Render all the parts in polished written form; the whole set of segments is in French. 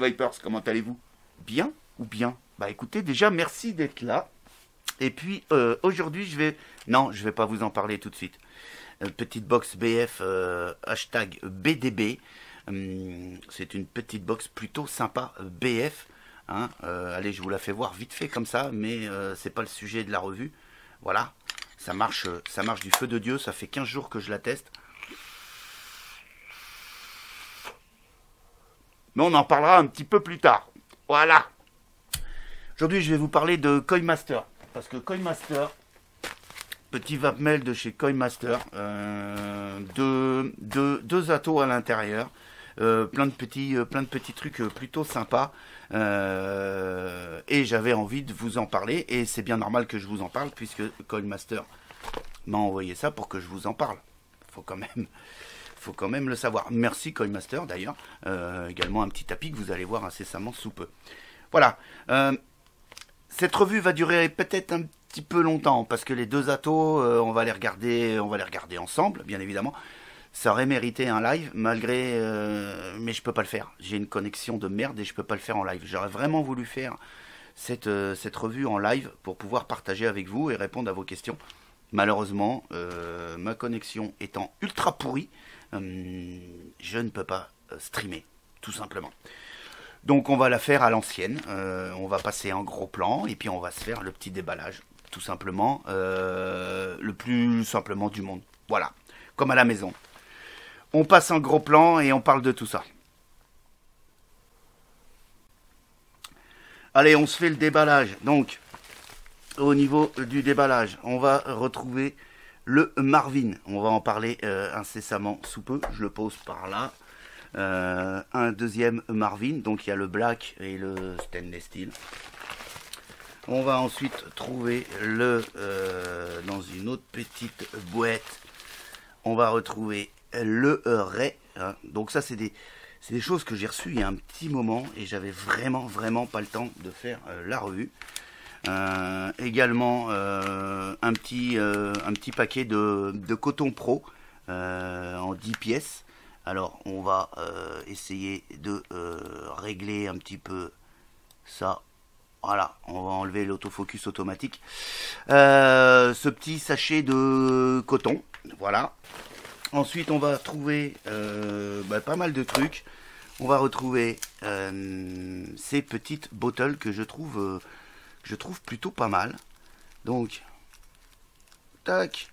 Vipers, comment allez-vous? Bien ou bien? Bah écoutez, déjà merci d'être là. Et puis aujourd'hui je vais... Non, je vais pas vous en parler tout de suite. Petite box BF hashtag BDB. C'est une petite box plutôt sympa BF. Hein, allez, je vous la fais voir vite fait comme ça, mais c'est pas le sujet de la revue. Voilà, ça marche du feu de Dieu. Ça fait 15 jours que je la teste. Mais on en parlera un petit peu plus tard. Voilà. Aujourd'hui, je vais vous parler de Coinmaster. Parce que Coinmaster, petit vape-mail de chez Coinmaster, deux atos à l'intérieur, plein de petits trucs plutôt sympas. Et j'avais envie de vous en parler. Et c'est bien normal que je vous en parle, puisque Coinmaster m'a envoyé ça pour que je vous en parle. Faut quand même le savoir. Merci Coinmaster d'ailleurs. Également un petit tapis que vous allez voir incessamment sous peu. Voilà. Cette revue va durer peut-être un petit peu longtemps parce que les deux atos, on va les regarder ensemble, bien évidemment. Ça aurait mérité un live, malgré, mais je peux pas le faire. J'ai une connexion de merde et je peux pas le faire en live. J'aurais vraiment voulu faire cette revue en live pour pouvoir partager avec vous et répondre à vos questions. Malheureusement, ma connexion étant ultra pourrie, je ne peux pas streamer, tout simplement. Donc on va la faire à l'ancienne, on va passer en gros plan et puis on va se faire le petit déballage, tout simplement, le plus simplement du monde. Voilà, comme à la maison. On passe en gros plan et on parle de tout ça. Allez, on se fait le déballage. Donc, au niveau du déballage, on va retrouver le Marvin. On va en parler incessamment sous peu, je le pose par là. Un deuxième Marvin, donc il y a le black et le stainless steel. On va ensuite trouver dans une autre petite boîte, on va retrouver le Ray. Hein. Donc ça c'est des choses que j'ai reçues il y a un petit moment et j'avais vraiment pas le temps de faire la revue. Également un petit paquet de coton pro en 10 pièces. Alors on va essayer de régler un petit peu ça. Voilà, on va enlever l'autofocus automatique. Ce petit sachet de coton, voilà. Ensuite on va trouver pas mal de trucs. On va retrouver ces petites bottles que je trouve plutôt pas mal. Donc, tac.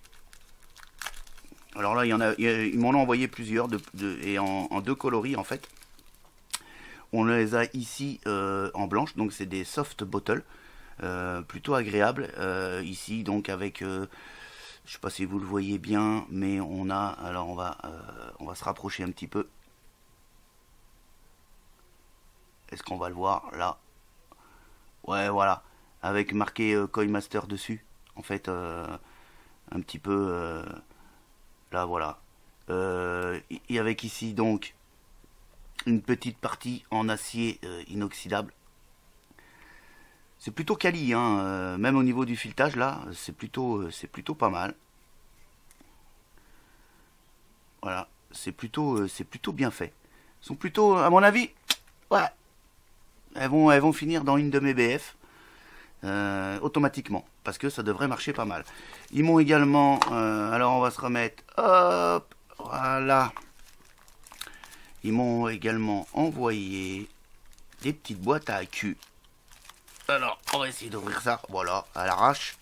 Alors là, ils m'en ont envoyé plusieurs et en deux coloris en fait. On les a ici en blanche, donc c'est des soft bottles, plutôt agréables. Ici donc avec, je sais pas si vous le voyez bien, mais on a, alors on va se rapprocher un petit peu. Est-ce qu'on va le voir là? Ouais, voilà, avec marqué Coinmaster dessus. En fait, un petit peu. Là voilà. Et avec ici donc une petite partie en acier inoxydable. C'est plutôt quali, hein, même au niveau du filetage là, c'est plutôt pas mal. Voilà, c'est plutôt bien fait. Ils sont plutôt, à mon avis, ouais, elles vont finir dans une de mes BF. Automatiquement parce que ça devrait marcher pas mal. Ils m'ont également alors on va se remettre, hop, voilà, ils m'ont également envoyé des petites boîtes à AQ. Alors on va essayer d'ouvrir ça, voilà, à l'arrache.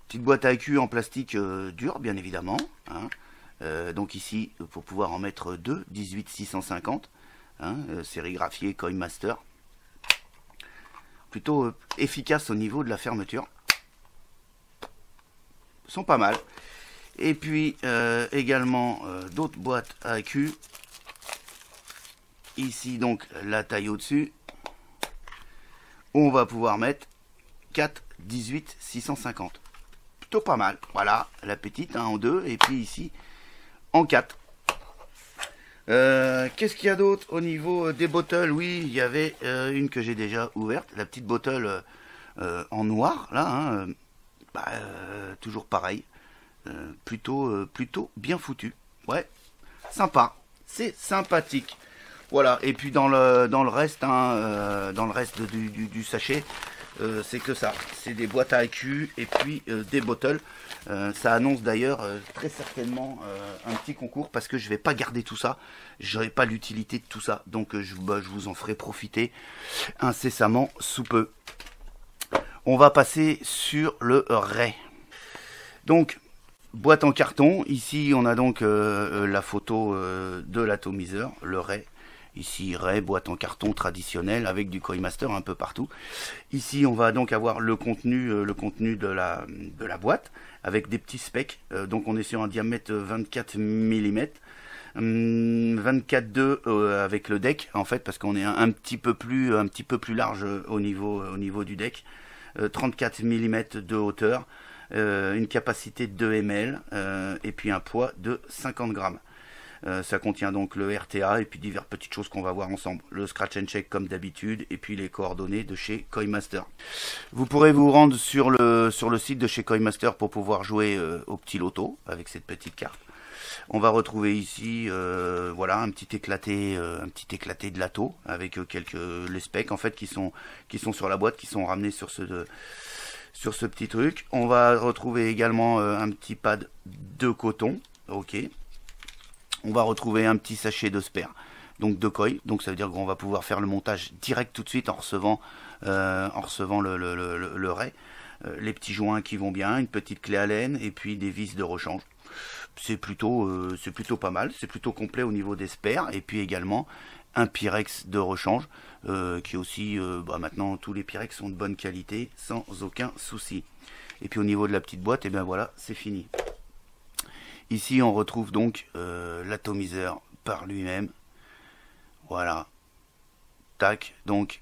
Petite boîte à AQ en plastique dur bien évidemment, hein. Donc ici pour pouvoir en mettre deux, 18 650, hein, sérigraphié Coinmaster. Plutôt efficace au niveau de la fermeture. Ils sont pas mal. Et puis également d'autres boîtes AQ. Ici donc la taille au-dessus. On va pouvoir mettre 4 18 650. Plutôt pas mal. Voilà, la petite en 2 et puis ici en 4. Qu'est-ce qu'il y a d'autre au niveau des bottles? Oui, il y avait une que j'ai déjà ouverte, la petite bottle en noir, là, hein, toujours pareil, plutôt bien foutu. Ouais, sympa, c'est sympathique. Voilà, et puis dans le reste, hein, dans le reste du sachet, c'est que ça. C'est des boîtes à AQ et puis des bottles. Ça annonce d'ailleurs très certainement un petit concours parce que je vais pas garder tout ça. Je n'aurai pas l'utilité de tout ça. Donc je vous en ferai profiter incessamment sous peu. On va passer sur le Ray. Donc, boîte en carton. Ici, on a donc la photo de l'atomiseur, le Ray. Ici, Ray, boîte en carton traditionnelle avec du Coinmaster un peu partout. Ici, on va donc avoir le contenu de la boîte avec des petits specs. Donc, on est sur un diamètre 24 mm. 24,2 avec le deck en fait parce qu'on est un petit peu plus large au niveau du deck. 34 mm de hauteur, une capacité de 2 ml et puis un poids de 50 grammes. Ça contient donc le RTA et puis diverses petites choses qu'on va voir ensemble. Le scratch and check comme d'habitude et puis les coordonnées de chez Coinmaster. Vous pourrez vous rendre sur le site de chez Coinmaster pour pouvoir jouer au petit loto avec cette petite carte. On va retrouver ici voilà un petit éclaté de lato avec les specs en fait qui sont sur la boîte, qui sont ramenés sur ce petit truc. On va retrouver également un petit pad de coton, ok. On va retrouver un petit sachet de spare, donc de koi, donc ça veut dire qu'on va pouvoir faire le montage direct tout de suite en recevant le ray. Les petits joints qui vont bien, une petite clé à laine et puis des vis de rechange. C'est plutôt pas mal, c'est plutôt complet au niveau des spares et puis également un Pyrex de rechange qui aussi maintenant tous les Pyrex sont de bonne qualité sans aucun souci. Et puis au niveau de la petite boîte, et bien voilà, c'est fini. Ici on retrouve donc l'atomiseur par lui-même. Voilà. Tac, donc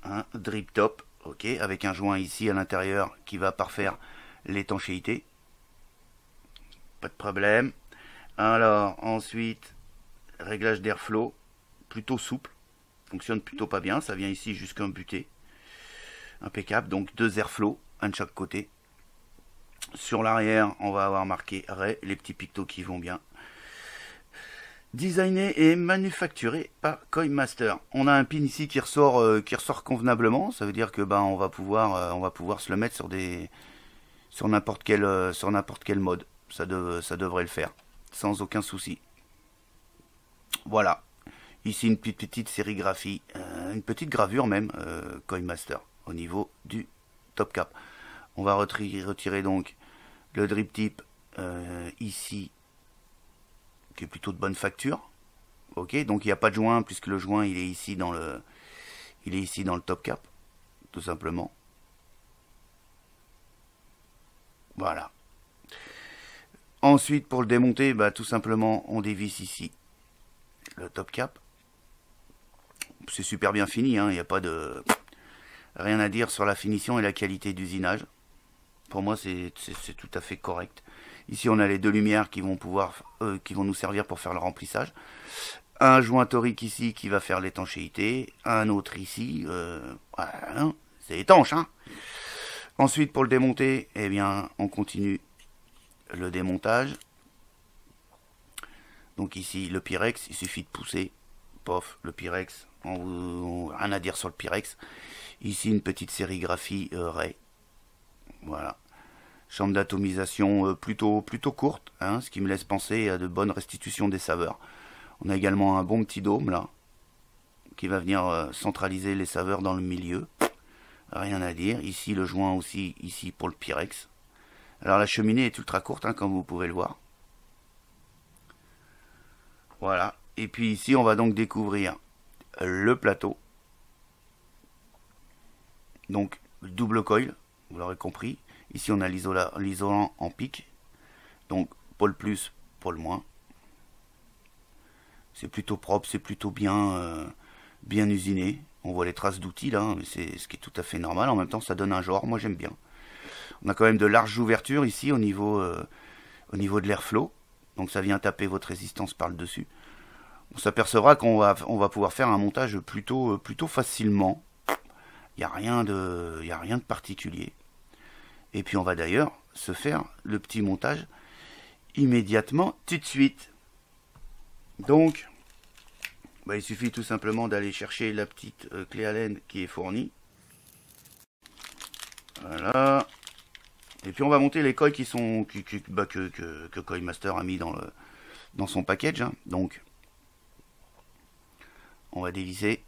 un drip top, ok, avec un joint ici à l'intérieur qui va parfaire l'étanchéité. Pas de problème. Alors ensuite, réglage d'airflow, plutôt souple, fonctionne plutôt pas bien, ça vient ici jusqu'à un buté. Impeccable, donc 2 airflow, un de chaque côté. Sur l'arrière, on va avoir marqué Ray, les petits pictos qui vont bien. Designé et manufacturé par Coinmaster. On a un pin ici qui ressort convenablement, ça veut dire que on va pouvoir se le mettre sur n'importe quel mode. Ça devrait le faire, sans aucun souci. Voilà. Ici une petite sérigraphie, une petite gravure même, Coinmaster, au niveau du top cap. On va retirer donc le drip tip ici, qui est plutôt de bonne facture. Ok, donc il n'y a pas de joint, puisque le joint il est ici dans le top cap, tout simplement. Voilà. Ensuite, pour le démonter, tout simplement, on dévisse ici le top cap. C'est super bien fini, il n'y a pas de rien à dire sur la finition et la qualité d'usinage. Pour moi, c'est tout à fait correct. Ici, on a les deux lumières qui vont nous servir pour faire le remplissage. Un joint torique ici qui va faire l'étanchéité. Un autre ici. Voilà, c'est étanche, hein. Ensuite, pour le démonter, eh bien, on continue le démontage. Donc ici, le Pyrex, il suffit de pousser. Pof, le Pyrex. Rien à dire sur le Pyrex. Ici, une petite sérigraphie Ray. Voilà. Chambre d'atomisation plutôt courte, hein, ce qui me laisse penser à de bonnes restitutions des saveurs. On a également un bon petit dôme là, qui va venir centraliser les saveurs dans le milieu. Rien à dire. Ici le joint aussi, ici pour le Pyrex. Alors la cheminée est ultra courte, hein, comme vous pouvez le voir. Voilà. Et puis ici on va donc découvrir le plateau. Donc double coil, vous l'aurez compris. Ici on a l'isolant en pic. Donc pôle plus, pôle moins. C'est plutôt propre, c'est plutôt bien usiné. On voit les traces d'outils là, mais c'est ce qui est tout à fait normal. En même temps ça donne un genre, moi j'aime bien. On a quand même de larges ouvertures ici au niveau de l'airflow. Donc ça vient taper votre résistance par le dessus. On s'apercevra qu'on va pouvoir faire un montage plutôt facilement. Il n'y a rien de particulier. Et puis on va d'ailleurs se faire le petit montage immédiatement tout de suite. Donc bah, il suffit tout simplement d'aller chercher la petite clé Allen qui est fournie. Voilà. Et puis on va monter les coils qui sont que Coilmaster a mis dans son package. Hein. Donc on va dévisser.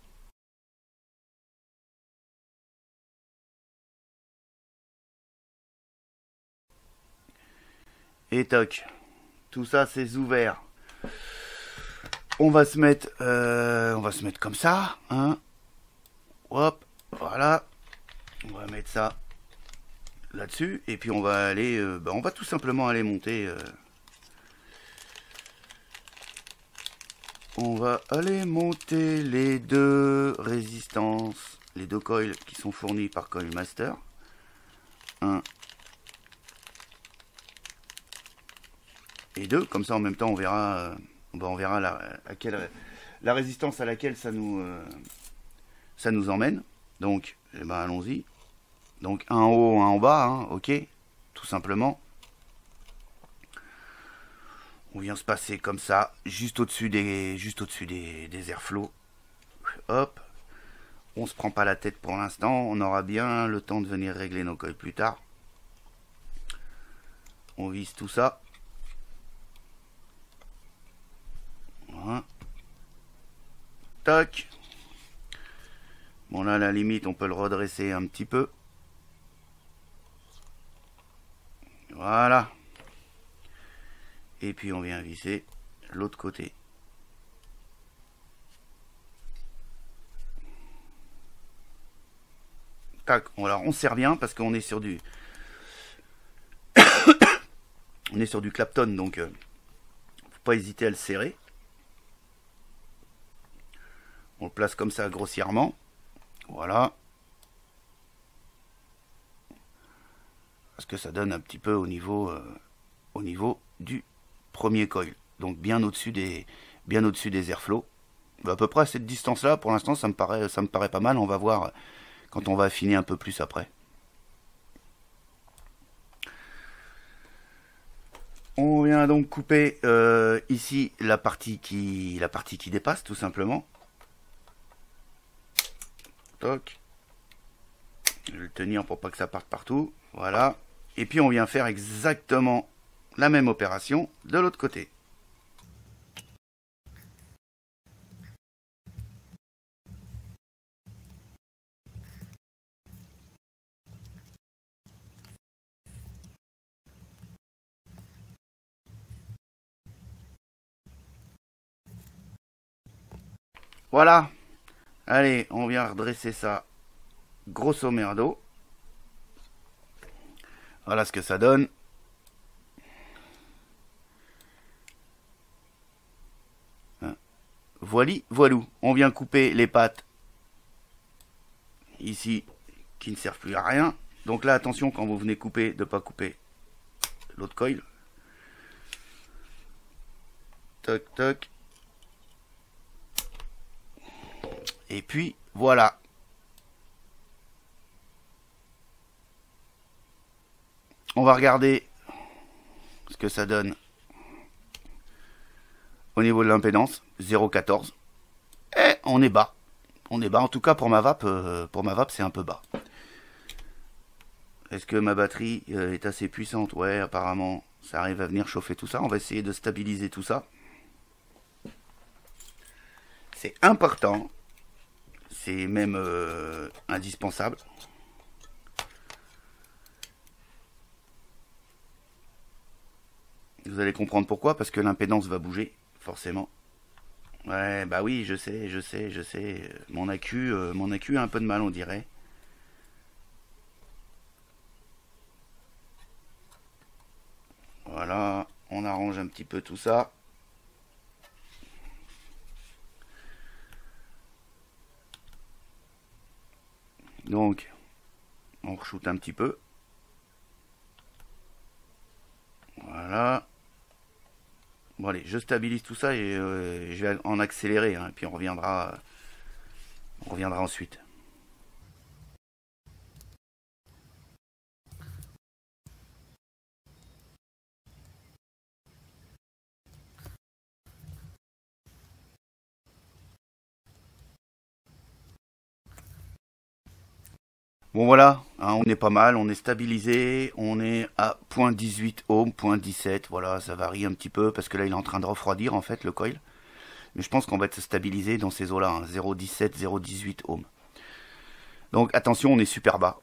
Et toc. Tout ça c'est ouvert. On va se mettre comme ça, hein. Hop, voilà. On va mettre ça là-dessus et puis on va aller, on va tout simplement aller monter. On va aller monter les deux résistances, les deux coils qui sont fournis par Coilmaster. Un et deux, comme ça en même temps on verra, on verra la résistance à laquelle ça nous emmène. Donc, eh ben, allons-y. Donc un en haut, un en bas, hein, ok, tout simplement. On vient se passer comme ça, juste au-dessus des airflows. Hop. On se prend pas la tête pour l'instant. On aura bien le temps de venir régler nos coils plus tard. On vise tout ça. Voilà. Tac. Bon là, à la limite, on peut le redresser un petit peu. Voilà. Et puis on vient visser l'autre côté. Tac. Alors on serre bien parce qu'on est sur du on est sur du Clapton, donc faut pas hésiter à le serrer. On le place comme ça grossièrement. Voilà. Parce que ça donne un petit peu au niveau du premier coil. Donc bien au-dessus des airflows. À peu près à cette distance-là, pour l'instant, ça me paraît pas mal. On va voir quand on va affiner un peu plus après. On vient donc couper ici la partie qui dépasse, tout simplement. Toc. Je vais le tenir pour pas que ça parte partout. Voilà. Et puis on vient faire exactement la même opération de l'autre côté. Voilà. Allez, on vient redresser ça grosso merdo. Voilà ce que ça donne. Voilou. On vient couper les pattes ici qui ne servent plus à rien. Donc là, attention quand vous venez couper, de ne pas couper l'autre coil. Toc, toc. Et puis, voilà. On va regarder ce que ça donne au niveau de l'impédance. 0,14. Et on est bas. On est bas. En tout cas, pour ma vape, c'est un peu bas. Est-ce que ma batterie est assez puissante? Ouais, apparemment, ça arrive à venir chauffer tout ça. On va essayer de stabiliser tout ça. C'est important. C'est même indispensable. Vous allez comprendre pourquoi, parce que l'impédance va bouger, forcément. Ouais, bah oui, je sais. Mon accu a un peu de mal, on dirait. Voilà, on arrange un petit peu tout ça. Donc, on re-shoot un petit peu. Voilà. Bon allez, je stabilise tout ça et je vais en accélérer, hein, et puis on reviendra ensuite. Bon voilà, hein, on est pas mal, on est stabilisé, on est à 0.18 ohms, 0.17, voilà, ça varie un petit peu parce que là il est en train de refroidir en fait le coil. Mais je pense qu'on va être stabilisé dans ces eaux-là, hein, 0.17, 0.18 ohms. Donc attention, on est super bas.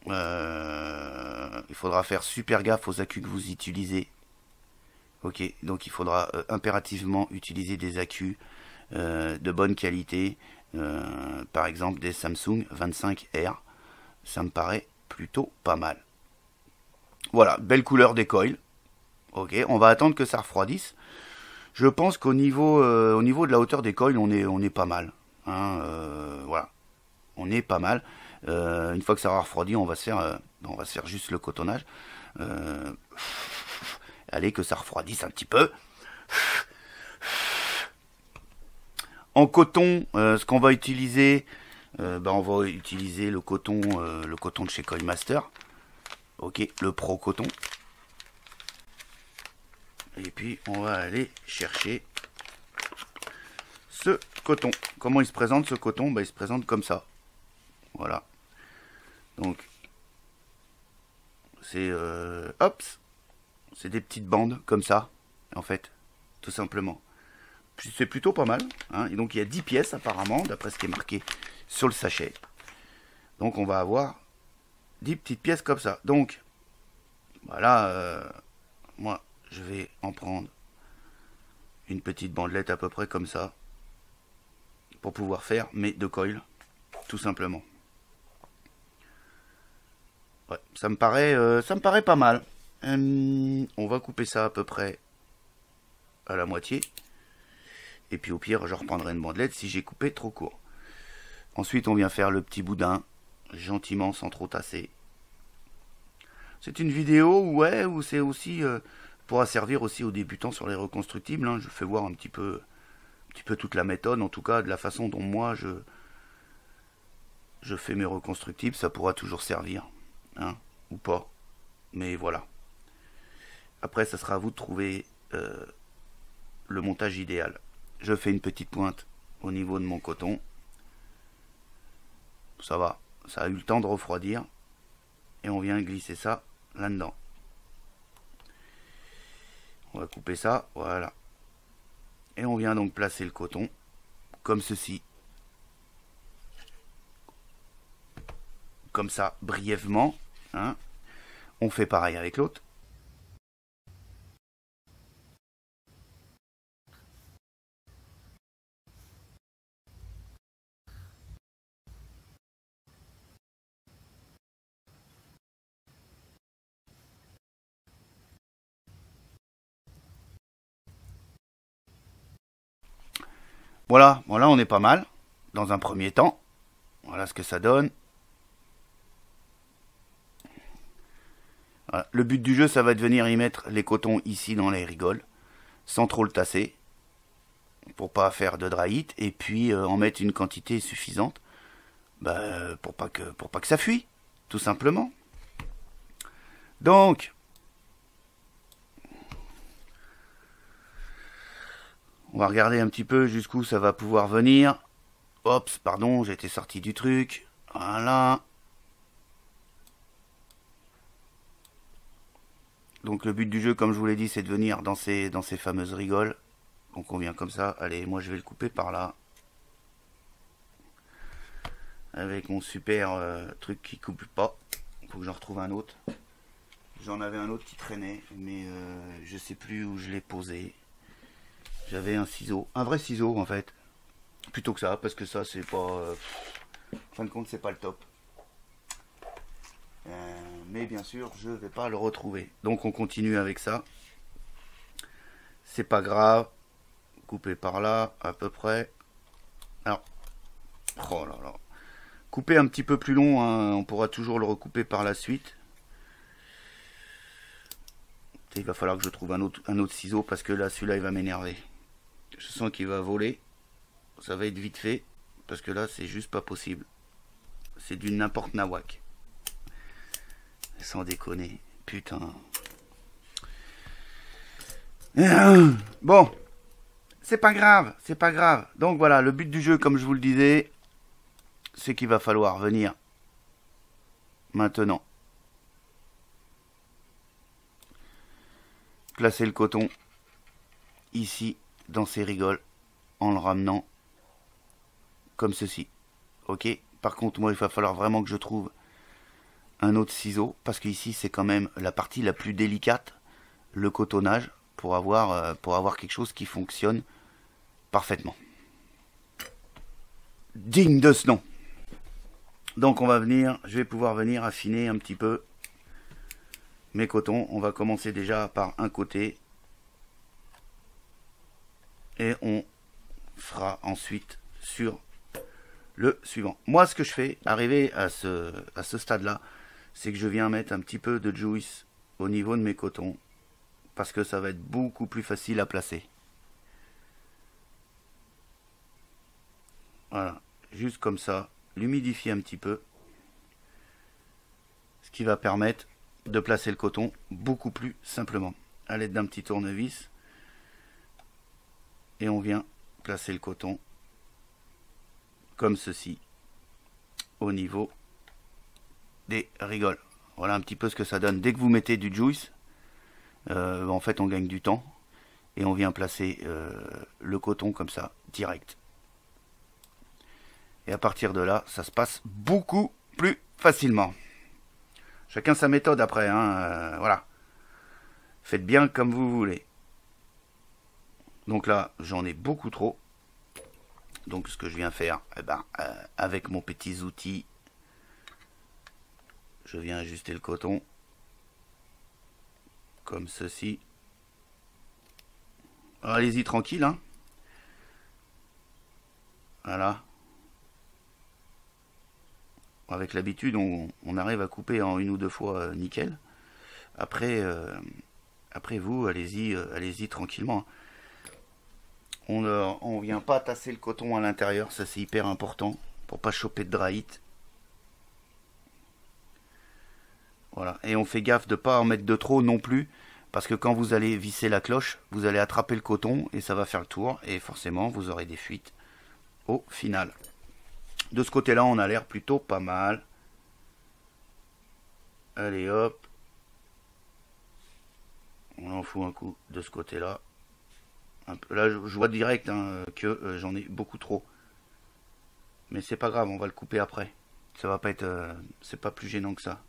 Il faudra faire super gaffe aux accus que vous utilisez. Ok, donc il faudra impérativement utiliser des accus de bonne qualité. Par exemple des Samsung 25R. Ça me paraît plutôt pas mal. Voilà, belle couleur des coils. Ok, on va attendre que ça refroidisse. Je pense qu'au niveau, au niveau de la hauteur des coils, on est pas mal. Hein, voilà, on est pas mal. Une fois que ça aura refroidi, on va se faire juste le cotonnage. Allez, que ça refroidisse un petit peu. En coton, ce qu'on va utiliser, on va utiliser le coton de chez Coilmaster. Ok, le Pro Coton. Et puis on va aller chercher ce coton. Comment il se présente ce coton? Il se présente comme ça. Voilà. Donc c'est c'est des petites bandes comme ça, en fait, tout simplement. C'est plutôt pas mal. Hein. Et donc il y a 10 pièces apparemment, d'après ce qui est marqué sur le sachet. Donc on va avoir 10 petites pièces comme ça. Donc voilà, moi je vais en prendre une petite bandelette à peu près comme ça pour pouvoir faire mes 2 coils, tout simplement. Ouais, ça me paraît pas mal. On va couper ça à peu près à la moitié. Et puis au pire, je reprendrai une bandelette si j'ai coupé trop court. Ensuite, on vient faire le petit boudin, gentiment, sans trop tasser. C'est une vidéo, ouais, où c'est aussi pourra servir aussi aux débutants sur les reconstructibles. Hein. Je fais voir un petit peu toute la méthode, en tout cas de la façon dont moi je fais mes reconstructibles. Ça pourra toujours servir, hein, ou pas. Mais voilà. Après, ça sera à vous de trouver le montage idéal. Je fais une petite pointe au niveau de mon coton. Ça va, ça a eu le temps de refroidir. Et on vient glisser ça là-dedans. On va couper ça, voilà. Et on vient donc placer le coton comme ceci. Comme ça, brièvement. Hein. On fait pareil avec l'autre. Voilà, on est pas mal. Dans un premier temps. Voilà ce que ça donne. Voilà. Le but du jeu, ça va être de venir y mettre les cotons ici dans les rigoles, sans trop le tasser, pour pas faire de dry heat, et puis en mettre une quantité suffisante, pour pas que ça fuit, tout simplement. Donc, on va regarder un petit peu jusqu'où ça va pouvoir venir. Oups, pardon, j'ai été sorti du truc. Voilà. Donc le but du jeu, comme je vous l'ai dit, c'est de venir dans ces fameuses rigoles. Donc on vient comme ça. Allez, moi je vais le couper par là. Avec mon super truc qui coupe pas. Faut que j'en retrouve un autre. J'en avais un autre qui traînait, mais je sais plus où je l'ai posé. J'avais un ciseau, un vrai ciseau en fait. Plutôt que ça, parce que ça c'est pas... en fin de compte c'est pas le top. Mais bien sûr je vais pas le retrouver. Donc on continue avec ça. C'est pas grave. Couper par là, à peu près. Alors, oh là là. Couper un petit peu plus long, hein, on pourra toujours le recouper par la suite. Il va falloir que je trouve un autre ciseau parce que là celui-là il va m'énerver. Je sens qu'il va voler. Ça va être vite fait parce que là c'est juste pas possible. C'est du n'importe nawak. Sans déconner. Putain. Bon. C'est pas grave. C'est pas grave. Donc voilà, le but du jeu, comme je vous le disais, c'est qu'il va falloir venir Maintenant, placer le coton ici dans ces rigoles en le ramenant comme ceci. Ok. Par contre, moi, il va falloir vraiment que je trouve un autre ciseau parce qu'ici, c'est quand même la partie la plus délicate, le cotonnage, pour avoir quelque chose qui fonctionne parfaitement. Digne de ce nom. Donc, je vais pouvoir venir affiner un petit peu mes cotons. On va commencer déjà par un côté et on fera ensuite sur le suivant. Moi, ce que je fais, arrivé à ce stade-là, c'est que je viens mettre un petit peu de juice au niveau de mes cotons parce que ça va être beaucoup plus facile à placer. Voilà, juste comme ça, l'humidifier un petit peu, ce qui va permettre de placer le coton beaucoup plus simplement. À l'aide d'un petit tournevis, et on vient placer le coton comme ceci au niveau des rigoles. Voilà un petit peu ce que ça donne. Dès que vous mettez du juice, en fait on gagne du temps et on vient placer le coton comme ça, direct. Et à partir de là, ça se passe beaucoup plus facilement. Chacun sa méthode après, hein, voilà. Faites bien comme vous voulez. Donc là, j'en ai beaucoup trop. Donc ce que je viens faire, avec mon petit outil, je viens ajuster le coton comme ceci. Allez-y tranquille, hein. Voilà. Avec l'habitude, on arrive à couper en une ou deux fois nickel. Après vous, allez-y tranquillement. On vient pas tasser le coton à l'intérieur, ça c'est hyper important pour pas choper de draïte. Voilà, et on fait gaffe de pas en mettre de trop non plus, parce que quand vous allez visser la cloche, vous allez attraper le coton et ça va faire le tour, et forcément vous aurez des fuites au final. De ce côté-là, on a l'air plutôt pas mal. Allez hop, on en fout un coup de ce côté-là. Là, je vois direct que j'en ai beaucoup trop. Mais c'est pas grave, on va le couper après. Ça va pas être, c'est pas plus gênant que ça.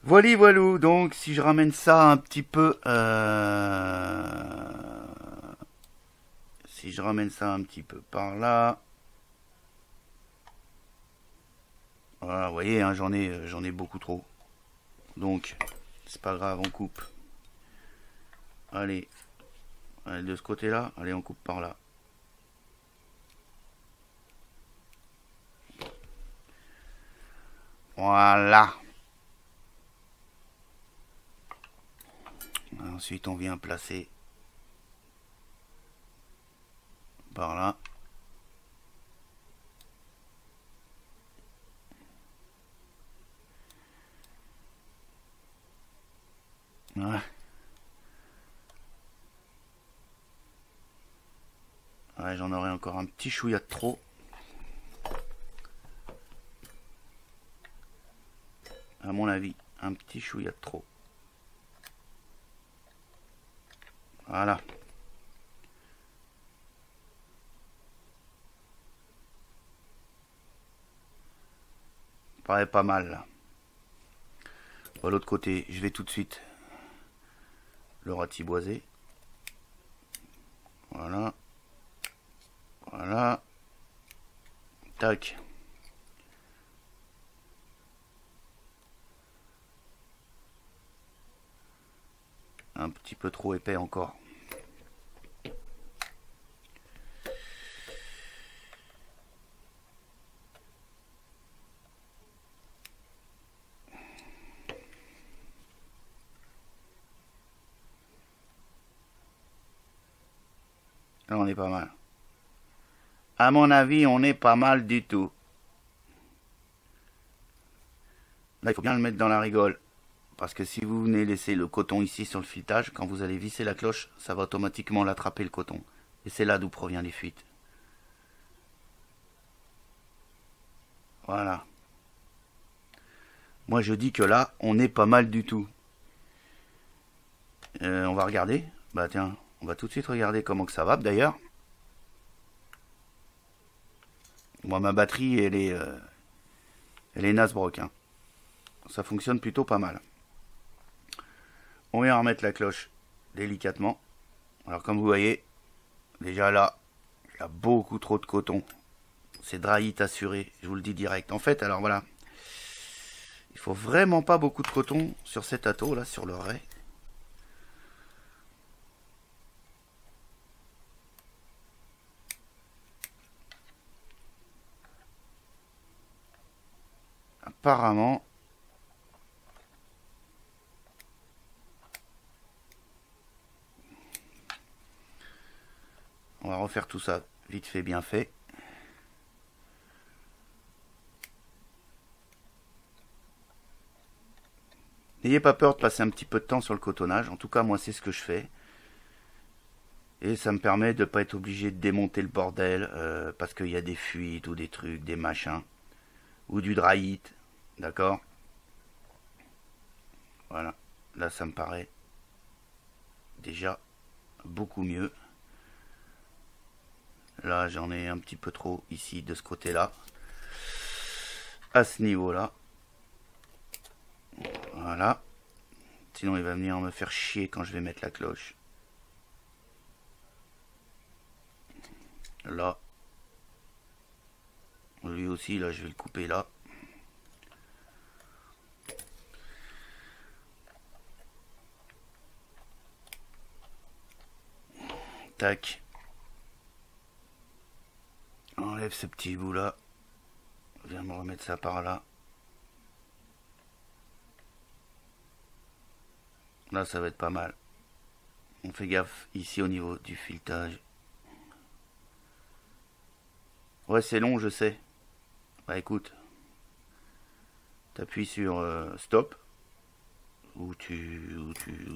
Voilà, voilou. Donc, si je ramène ça un petit peu, si je ramène ça un petit peu par là, voilà, vous voyez, hein, j'en ai beaucoup trop. Donc, c'est pas grave, on coupe. Allez, de ce côté-là, allez, on coupe par là. Voilà. Ensuite, on vient placer par là. Ouais. Ouais, j'en aurai encore un petit chouïa de trop. À mon avis, un petit chouïa de trop. Voilà. Paraît pas mal là. De l'autre côté, je vais tout de suite le ratiboiser. Voilà. Voilà. Tac. Un petit peu trop épais encore. Là, on est pas mal. À mon avis, on est pas mal du tout. Là, il faut bien le mettre dans la rigole. Parce que si vous venez laisser le coton ici sur le filetage, quand vous allez visser la cloche, ça va automatiquement l'attraper le coton. Et c'est là d'où provient les fuites. Voilà. Moi je dis que là, on est pas mal du tout. On va regarder. Bah tiens, on va tout de suite regarder comment que ça va d'ailleurs. Moi ma batterie elle est nasbrock. Hein. Ça fonctionne plutôt pas mal. On vient remettre la cloche délicatement. Alors comme vous voyez, déjà là, il y a beaucoup trop de coton. C'est dry heat assuré, je vous le dis direct. En fait, alors voilà, il faut vraiment pas beaucoup de coton sur cet atteau là, sur le ray. Apparemment, on va refaire tout ça vite fait, bien fait. N'ayez pas peur de passer un petit peu de temps sur le cotonnage. En tout cas, moi, c'est ce que je fais. Et ça me permet de ne pas être obligé de démonter le bordel parce qu'il y a des fuites ou des trucs, des machins. Ou du dry heat. D'accord? Voilà. Là, ça me paraît déjà beaucoup mieux. Là, j'en ai un petit peu trop ici, de ce côté-là. À ce niveau-là. Voilà. Sinon, il va venir me faire chier quand je vais mettre la cloche. Là. Lui aussi, là, je vais le couper là. Tac. Enlève ce petit bout là. Viens me remettre ça par là. Là, ça va être pas mal. On fait gaffe ici au niveau du filetage. Ouais, c'est long, je sais. Bah écoute, t'appuies sur stop. Ou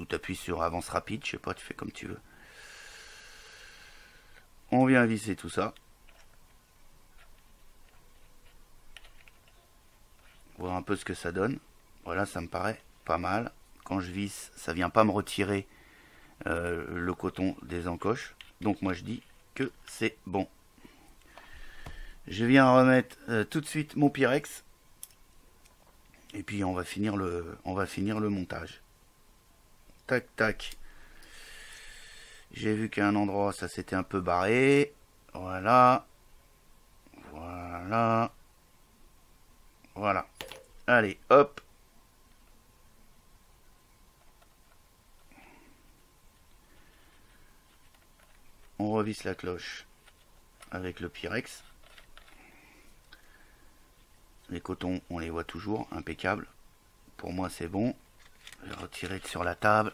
t'appuies sur avance rapide, je sais pas, tu fais comme tu veux. On vient visser tout ça. Voir un peu ce que ça donne. Voilà, ça me paraît pas mal. Quand je visse, ça vient pas me retirer le coton des encoches. Donc moi je dis que c'est bon. Je viens remettre tout de suite mon Pyrex. Et puis on va finir le montage. Tac tac. J'ai vu qu'à un endroit ça s'était un peu barré. Voilà. Voilà. Voilà. Allez, hop. On revisse la cloche avec le Pyrex. Les cotons, on les voit toujours, impeccable. Pour moi, c'est bon. Je vais retirer sur la table.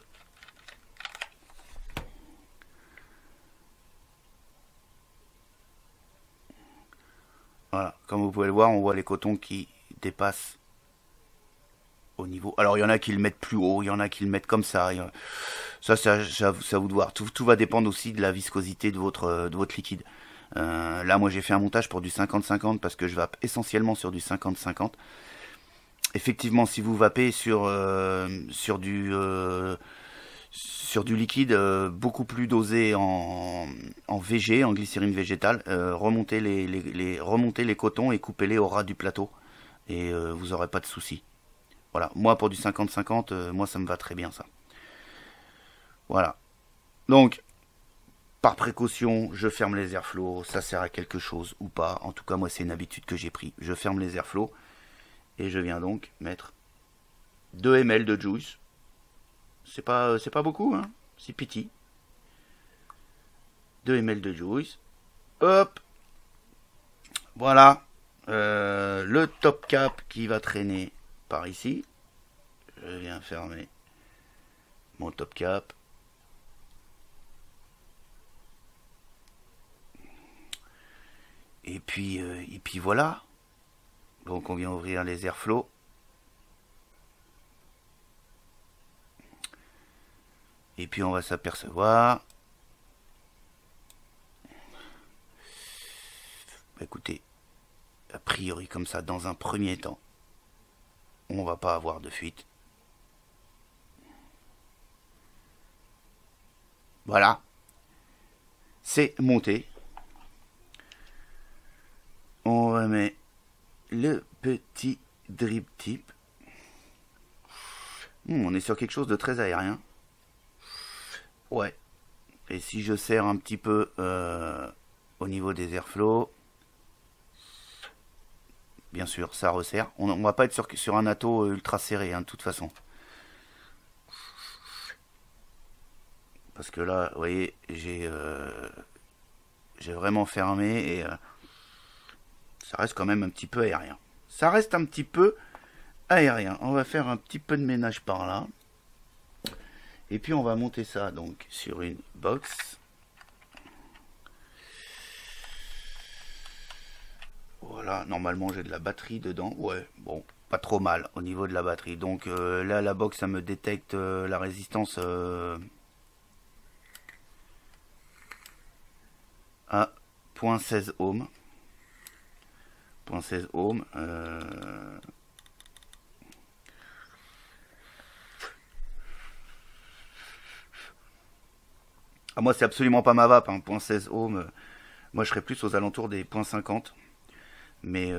Voilà, comme vous pouvez le voir, on voit les cotons qui dépassent au niveau. Alors, il y en a qui le mettent plus haut, il y en a qui le mettent comme ça. Ça vous de voir. Tout va dépendre aussi de la viscosité de votre liquide. Là, moi, j'ai fait un montage pour du 50-50 parce que je vape essentiellement sur du 50-50. Effectivement, si vous vapez sur du liquide beaucoup plus dosé en VG, en glycérine végétale, remontez les cotons et coupez-les au ras du plateau et vous n'aurez pas de soucis. Voilà, moi pour du 50-50, moi ça me va très bien ça. Voilà. Donc, par précaution, je ferme les airflows, ça sert à quelque chose ou pas. En tout cas, moi c'est une habitude que j'ai pris. Je ferme les airflows et je viens donc mettre 2 ml de juice. C'est pas beaucoup, hein. C'est petit. 2 ml de juice. Hop. Voilà. Le top cap qui va traîner par ici. Je viens fermer mon top cap. Et puis voilà. Donc on vient ouvrir les airflows. Et puis on va s'apercevoir. Écoutez, priori, comme ça, dans un premier temps, on va pas avoir de fuite. Voilà. C'est monté. On remet le petit drip tip. On est sur quelque chose de très aérien. Ouais. Et si je serre un petit peu au niveau des airflows, bien sûr, ça resserre. On va pas être sur un atto ultra serré, hein, de toute façon. Parce que là, vous voyez, j'ai vraiment fermé et ça reste quand même un petit peu aérien. Ça reste un petit peu aérien. On va faire un petit peu de ménage par là. Et puis on va monter ça donc sur une box. Voilà, normalement j'ai de la batterie dedans. Ouais, bon, pas trop mal au niveau de la batterie. Donc là, la box, ça me détecte la résistance à 0.16 ohms. 0.16 ohms. Ah, moi, c'est absolument pas ma vape, hein, 0.16 ohms. Moi, je serais plus aux alentours des 0.50. Mais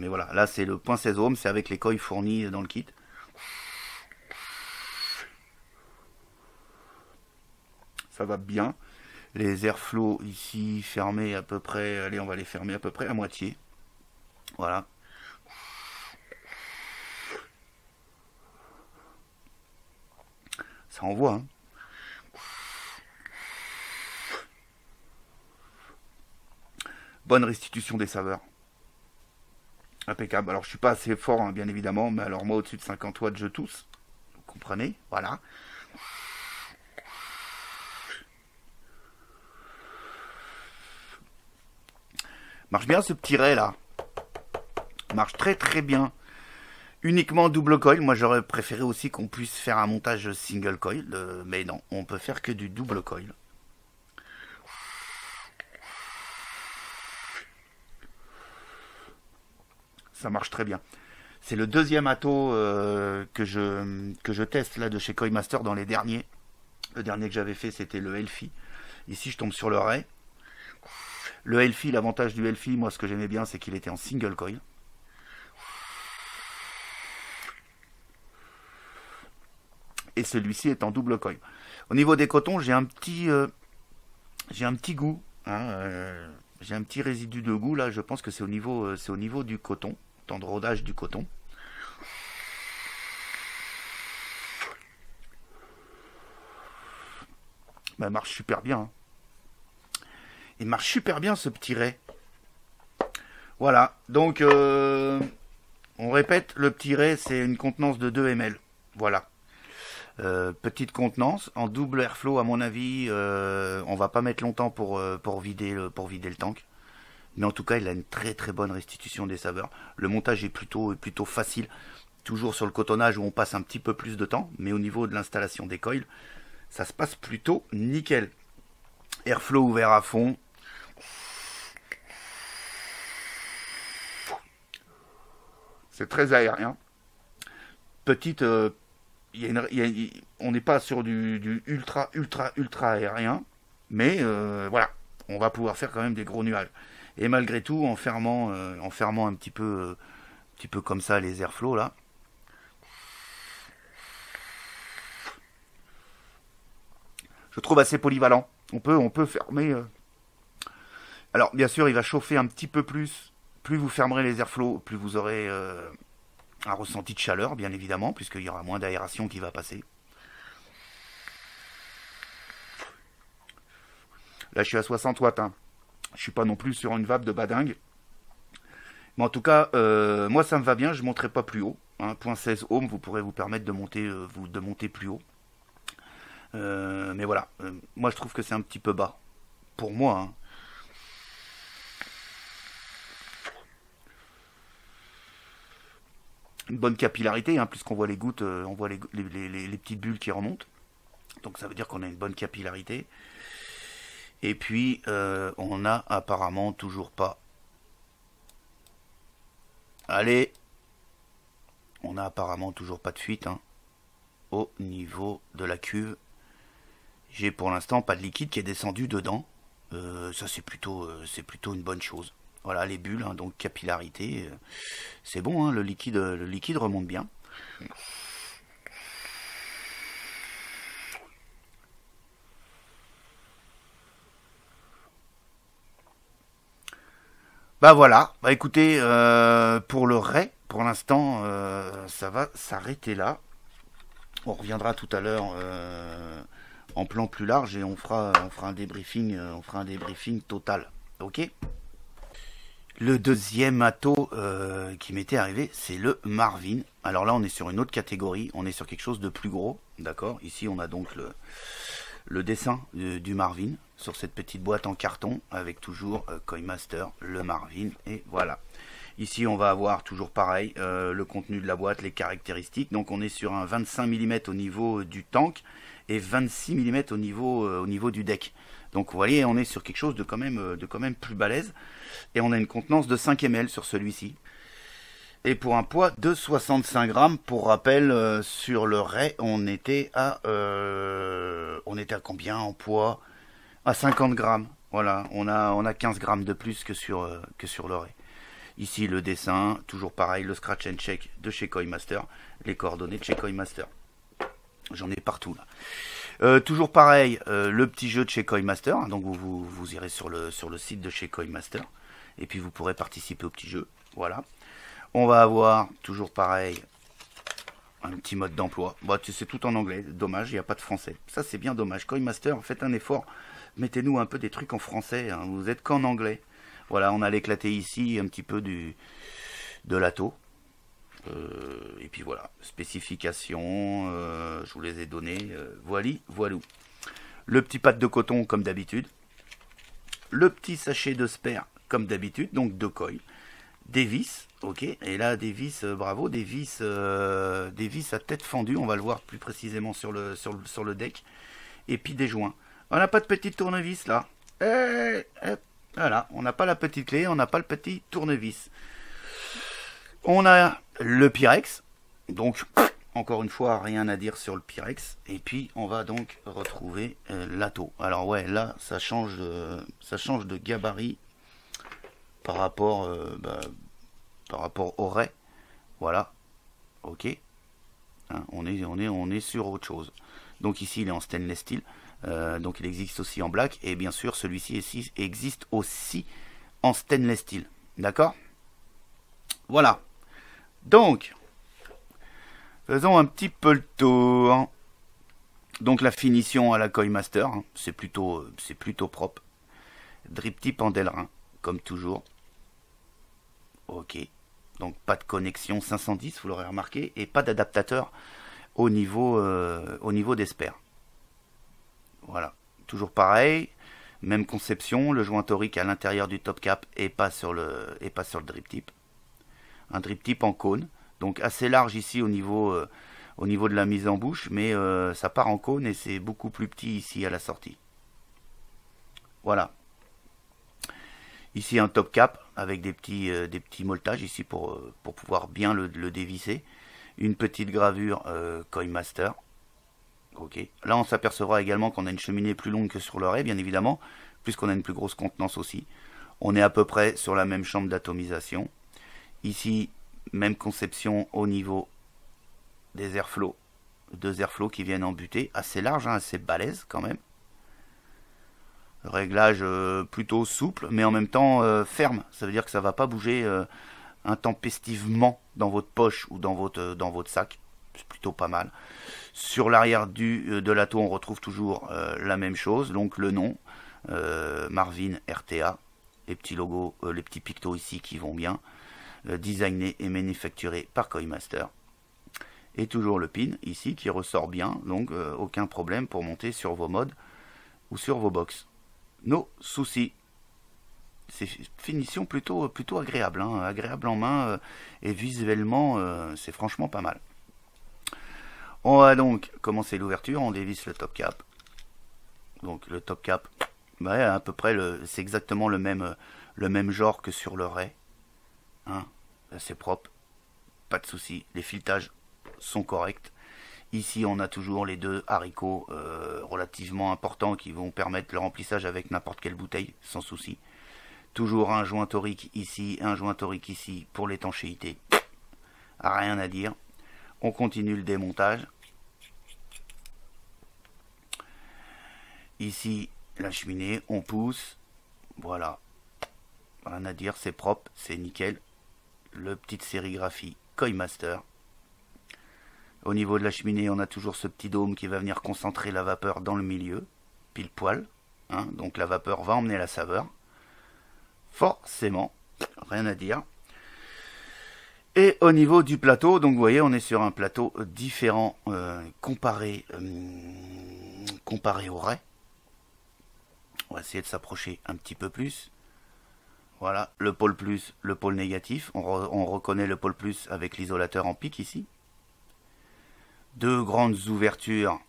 voilà, là, c'est le 0.16 ohms, c'est avec les coils fournis dans le kit. Ça va bien. Les airflows ici fermés à peu près, allez, on va les fermer à peu près à moitié. Voilà. Ça envoie, hein. Bonne restitution des saveurs. Impeccable. Alors, je suis pas assez fort, hein, bien évidemment, mais alors moi, au-dessus de 50 watts, je tousse. Vous comprenez? Voilà. Marche bien ce petit ray là. Marche très très bien. Uniquement double coil. Moi j'aurais préféré aussi qu'on puisse faire un montage single coil. Mais non, on peut faire que du double coil. Ça marche très bien. C'est le deuxième atto que je teste là de chez Coilmaster dans les derniers. Le dernier que j'avais fait c'était le Elfi. Ici je tombe sur le ray. Le Elfi, l'avantage du Elfi, moi ce que j'aimais bien, c'est qu'il était en single coil. Et celui-ci est en double coil. Au niveau des cotons, j'ai un petit goût. Hein, j'ai un petit résidu de goût là. Je pense que c'est au niveau du coton, temps de rodage du coton. Bah, il marche super bien. Hein. Il marche super bien ce petit ray. Voilà, donc on répète, le petit ray c'est une contenance de 2 ml. Voilà. Petite contenance, en double airflow à mon avis, on va pas mettre longtemps pour vider le tank. Mais en tout cas il a une très très bonne restitution des saveurs. Le montage est plutôt facile. Toujours sur le cotonnage où on passe un petit peu plus de temps. Mais au niveau de l'installation des coils, ça se passe plutôt nickel. Airflow ouvert à fond. C'est très aérien. Petite... on n'est pas sur du ultra aérien. Mais voilà. On va pouvoir faire quand même des gros nuages. Et malgré tout, en fermant un petit peu comme ça les airflows là. Je trouve assez polyvalent. On peut fermer. Alors bien sûr, il va chauffer un petit peu plus. Plus vous fermerez les airflows, plus vous aurez un ressenti de chaleur, bien évidemment, puisqu'il y aura moins d'aération qui va passer. Là, je suis à 60 watts. Hein. Je suis pas non plus sur une vape de badingue. Mais en tout cas, moi, ça me va bien. Je ne monterai pas plus haut. Hein. 0.16 ohms, vous pourrez vous permettre de monter plus haut. Mais voilà. Moi, je trouve que c'est un petit peu bas. Pour moi. Hein. Une bonne capillarité, hein, puisqu'on voit les gouttes, on voit les petites bulles qui remontent. Donc ça veut dire qu'on a une bonne capillarité. Et puis on n'a apparemment toujours pas Allez. On a apparemment toujours pas de fuite hein, au niveau de la cuve. J'ai pour l'instant pas de liquide qui est descendu dedans. Ça c'est plutôt une bonne chose. Voilà les bulles, hein, donc capillarité. C'est bon, hein, le liquide remonte bien. Bah voilà, bah écoutez, pour le Ray, pour l'instant, ça va s'arrêter là. On reviendra tout à l'heure en plan plus large et on fera un débriefing total. Ok. Le deuxième ato qui m'était arrivé, c'est le Marvin. Alors là, on est sur une autre catégorie, on est sur quelque chose de plus gros, d'accord. Ici, on a donc le dessin du Marvin sur cette petite boîte en carton avec toujours Coinmaster, le Marvin et voilà. Ici on va avoir toujours pareil le contenu de la boîte, les caractéristiques. Donc on est sur un 25 mm au niveau du tank et 26 mm au niveau du deck. Donc vous voyez on est sur quelque chose de quand même plus balèze. Et on a une contenance de 5 ml sur celui-ci. Et pour un poids de 65 grammes, pour rappel, sur le Ray, on était à combien en poids? À 50 grammes. Voilà, on a 15 grammes de plus que sur le Ray. Ici, le dessin, toujours pareil, le scratch and check de chez Coinmaster, les coordonnées de chez Coinmaster. J'en ai partout là. Toujours pareil, le petit jeu de chez Coinmaster. Hein, donc vous irez sur le site de chez Coinmaster. Et puis vous pourrez participer au petit jeu. Voilà. On va avoir, toujours pareil, un petit mode d'emploi. Bah, c'est tout en anglais. Dommage, il n'y a pas de français. Ça, c'est bien dommage. Coinmaster, faites un effort. Mettez-nous un peu des trucs en français. Hein. Vous êtes qu'en anglais. Voilà, on a l'éclaté ici, un petit peu de l'ATO. Et puis voilà, spécifications, je vous les ai données. Voilou. Le petit pad de coton, comme d'habitude. Le petit sachet de spare, comme d'habitude, donc de coil. Des vis, ok. Et là, des vis, bravo, des vis à tête fendue. On va le voir plus précisément sur le deck. Et puis des joints. On n'a pas de petite tournevis là. Voilà, on n'a pas la petite clé, on n'a pas le petit tournevis. On a le Pyrex. Donc, encore une fois, rien à dire sur le Pyrex. Et puis, on va donc retrouver l'ATO. Alors ouais, là, ça change de gabarit par rapport au Ray. Voilà. Ok. Hein, on est sur autre chose. Donc ici, il est en stainless steel. Donc il existe aussi en black. Et bien sûr, celui-ci existe aussi en stainless steel. D'accord? Voilà. Donc, faisons un petit peu le tour. Donc la finition à la Coinmaster, hein, c'est plutôt propre. Drip tip en Delrin, comme toujours. Ok. Donc pas de connexion 510, vous l'aurez remarqué, et pas d'adaptateur au niveau des spares. Voilà. Toujours pareil. Même conception, le joint torique à l'intérieur du top cap et pas sur le drip tip. Un drip tip en cône, donc assez large ici au niveau de la mise en bouche, mais ça part en cône et c'est beaucoup plus petit ici à la sortie. Voilà. Ici un top cap avec des petits moltages ici pour pouvoir bien le dévisser. Une petite gravure Coinmaster. Ok. Là on s'apercevra également qu'on a une cheminée plus longue que sur le Ray, bien évidemment, puisqu'on a une plus grosse contenance aussi. On est à peu près sur la même chambre d'atomisation. Ici, même conception au niveau des airflows. Deux airflows qui viennent en butée, assez large, hein, assez balèze quand même. Réglage plutôt souple, mais en même temps ferme. Ça veut dire que ça ne va pas bouger intempestivement dans votre poche ou dans votre sac. C'est plutôt pas mal. Sur l'arrière de l'ATO, on retrouve toujours la même chose. Donc le nom, Marvin RTA. Les petits logos, les petits pictos ici qui vont bien. Designé et manufacturé par Coinmaster. Et toujours le pin ici qui ressort bien. Donc aucun problème pour monter sur vos mods ou sur vos box. No soucis. C'est finition plutôt agréable, hein, agréable en main et visuellement c'est franchement pas mal. On va donc commencer l'ouverture, on dévisse le top cap. Donc le top cap, ouais, à peu près c'est exactement le même genre que sur le Ray. Hein. c'est propre, pas de souci. Les filetages sont corrects. Ici, on a toujours les deux haricots relativement importants qui vont permettre le remplissage avec n'importe quelle bouteille, sans souci. Toujours un joint torique ici, un joint torique ici pour l'étanchéité. Rien à dire. On continue le démontage. Ici, la cheminée, on pousse. Voilà. Rien à dire, c'est propre, c'est nickel. Le petite sérigraphie Coilmaster. Au niveau de la cheminée, on a toujours ce petit dôme qui va venir concentrer la vapeur dans le milieu, pile poil. Hein, donc la vapeur va emmener la saveur. Forcément, rien à dire. Et au niveau du plateau, donc vous voyez, on est sur un plateau différent comparé au Ray. On va essayer de s'approcher un petit peu plus. Voilà, le pôle plus, le pôle négatif. On reconnaît le pôle plus avec l'isolateur en pic ici. Deux grandes ouvertures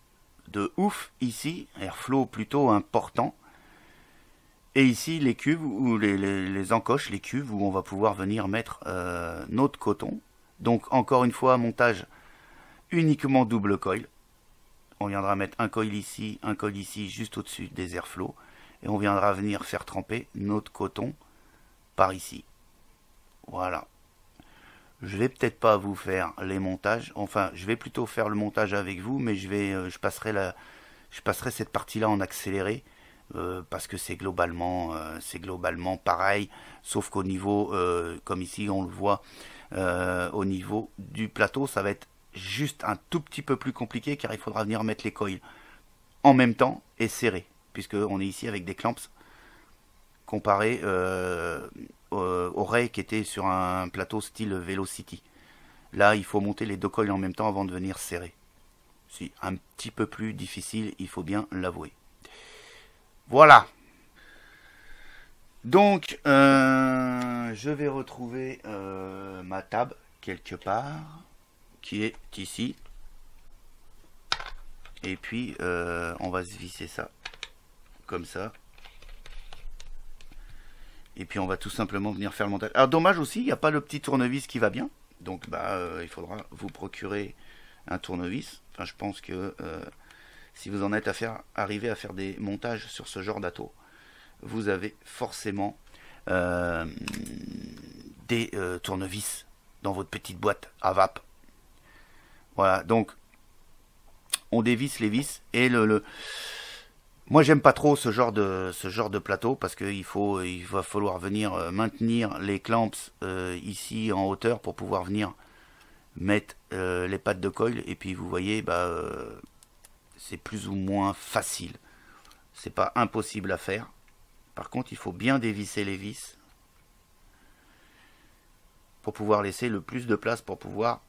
de ouf ici, airflow plutôt important. Et ici les cuves ou les encoches, les cuves où on va pouvoir venir mettre notre coton. Donc encore une fois, montage uniquement double coil. On viendra mettre un coil ici juste au-dessus des airflows. Et on viendra venir faire tremper notre coton par ici. Voilà. Je vais peut-être pas vous faire les montages. Enfin, je vais plutôt faire le montage avec vous, mais je passerai cette partie-là en accéléré. Parce que c'est globalement pareil, sauf qu'au niveau, comme ici on le voit, au niveau du plateau, ça va être juste un tout petit peu plus compliqué, car il faudra venir mettre les coils en même temps et serré, puisque on est ici avec des clamps, comparé au Ray qui était sur un plateau style Velocity. Là, il faut monter les deux coils en même temps avant de venir serrer. C'est un petit peu plus difficile, il faut bien l'avouer. Voilà. Donc, je vais retrouver ma table quelque part, qui est ici. Et puis, on va se visser ça, comme ça. Et puis, on va tout simplement venir faire le montage. Alors, dommage aussi, il n'y a pas le petit tournevis qui va bien. Donc, il faudra vous procurer un tournevis. Enfin, je pense que... si vous en êtes arrivé à faire des montages sur ce genre d'atto, vous avez forcément des tournevis dans votre petite boîte à vape. Voilà, donc on dévisse les vis et moi j'aime pas trop ce genre de plateau parce qu'il va falloir venir maintenir les clamps ici en hauteur pour pouvoir venir mettre les pattes de coil. Et puis vous voyez, c'est plus ou moins facile. C'est pas impossible à faire. Par contre, il faut bien dévisser les vis pour pouvoir laisser le plus de place pour pouvoir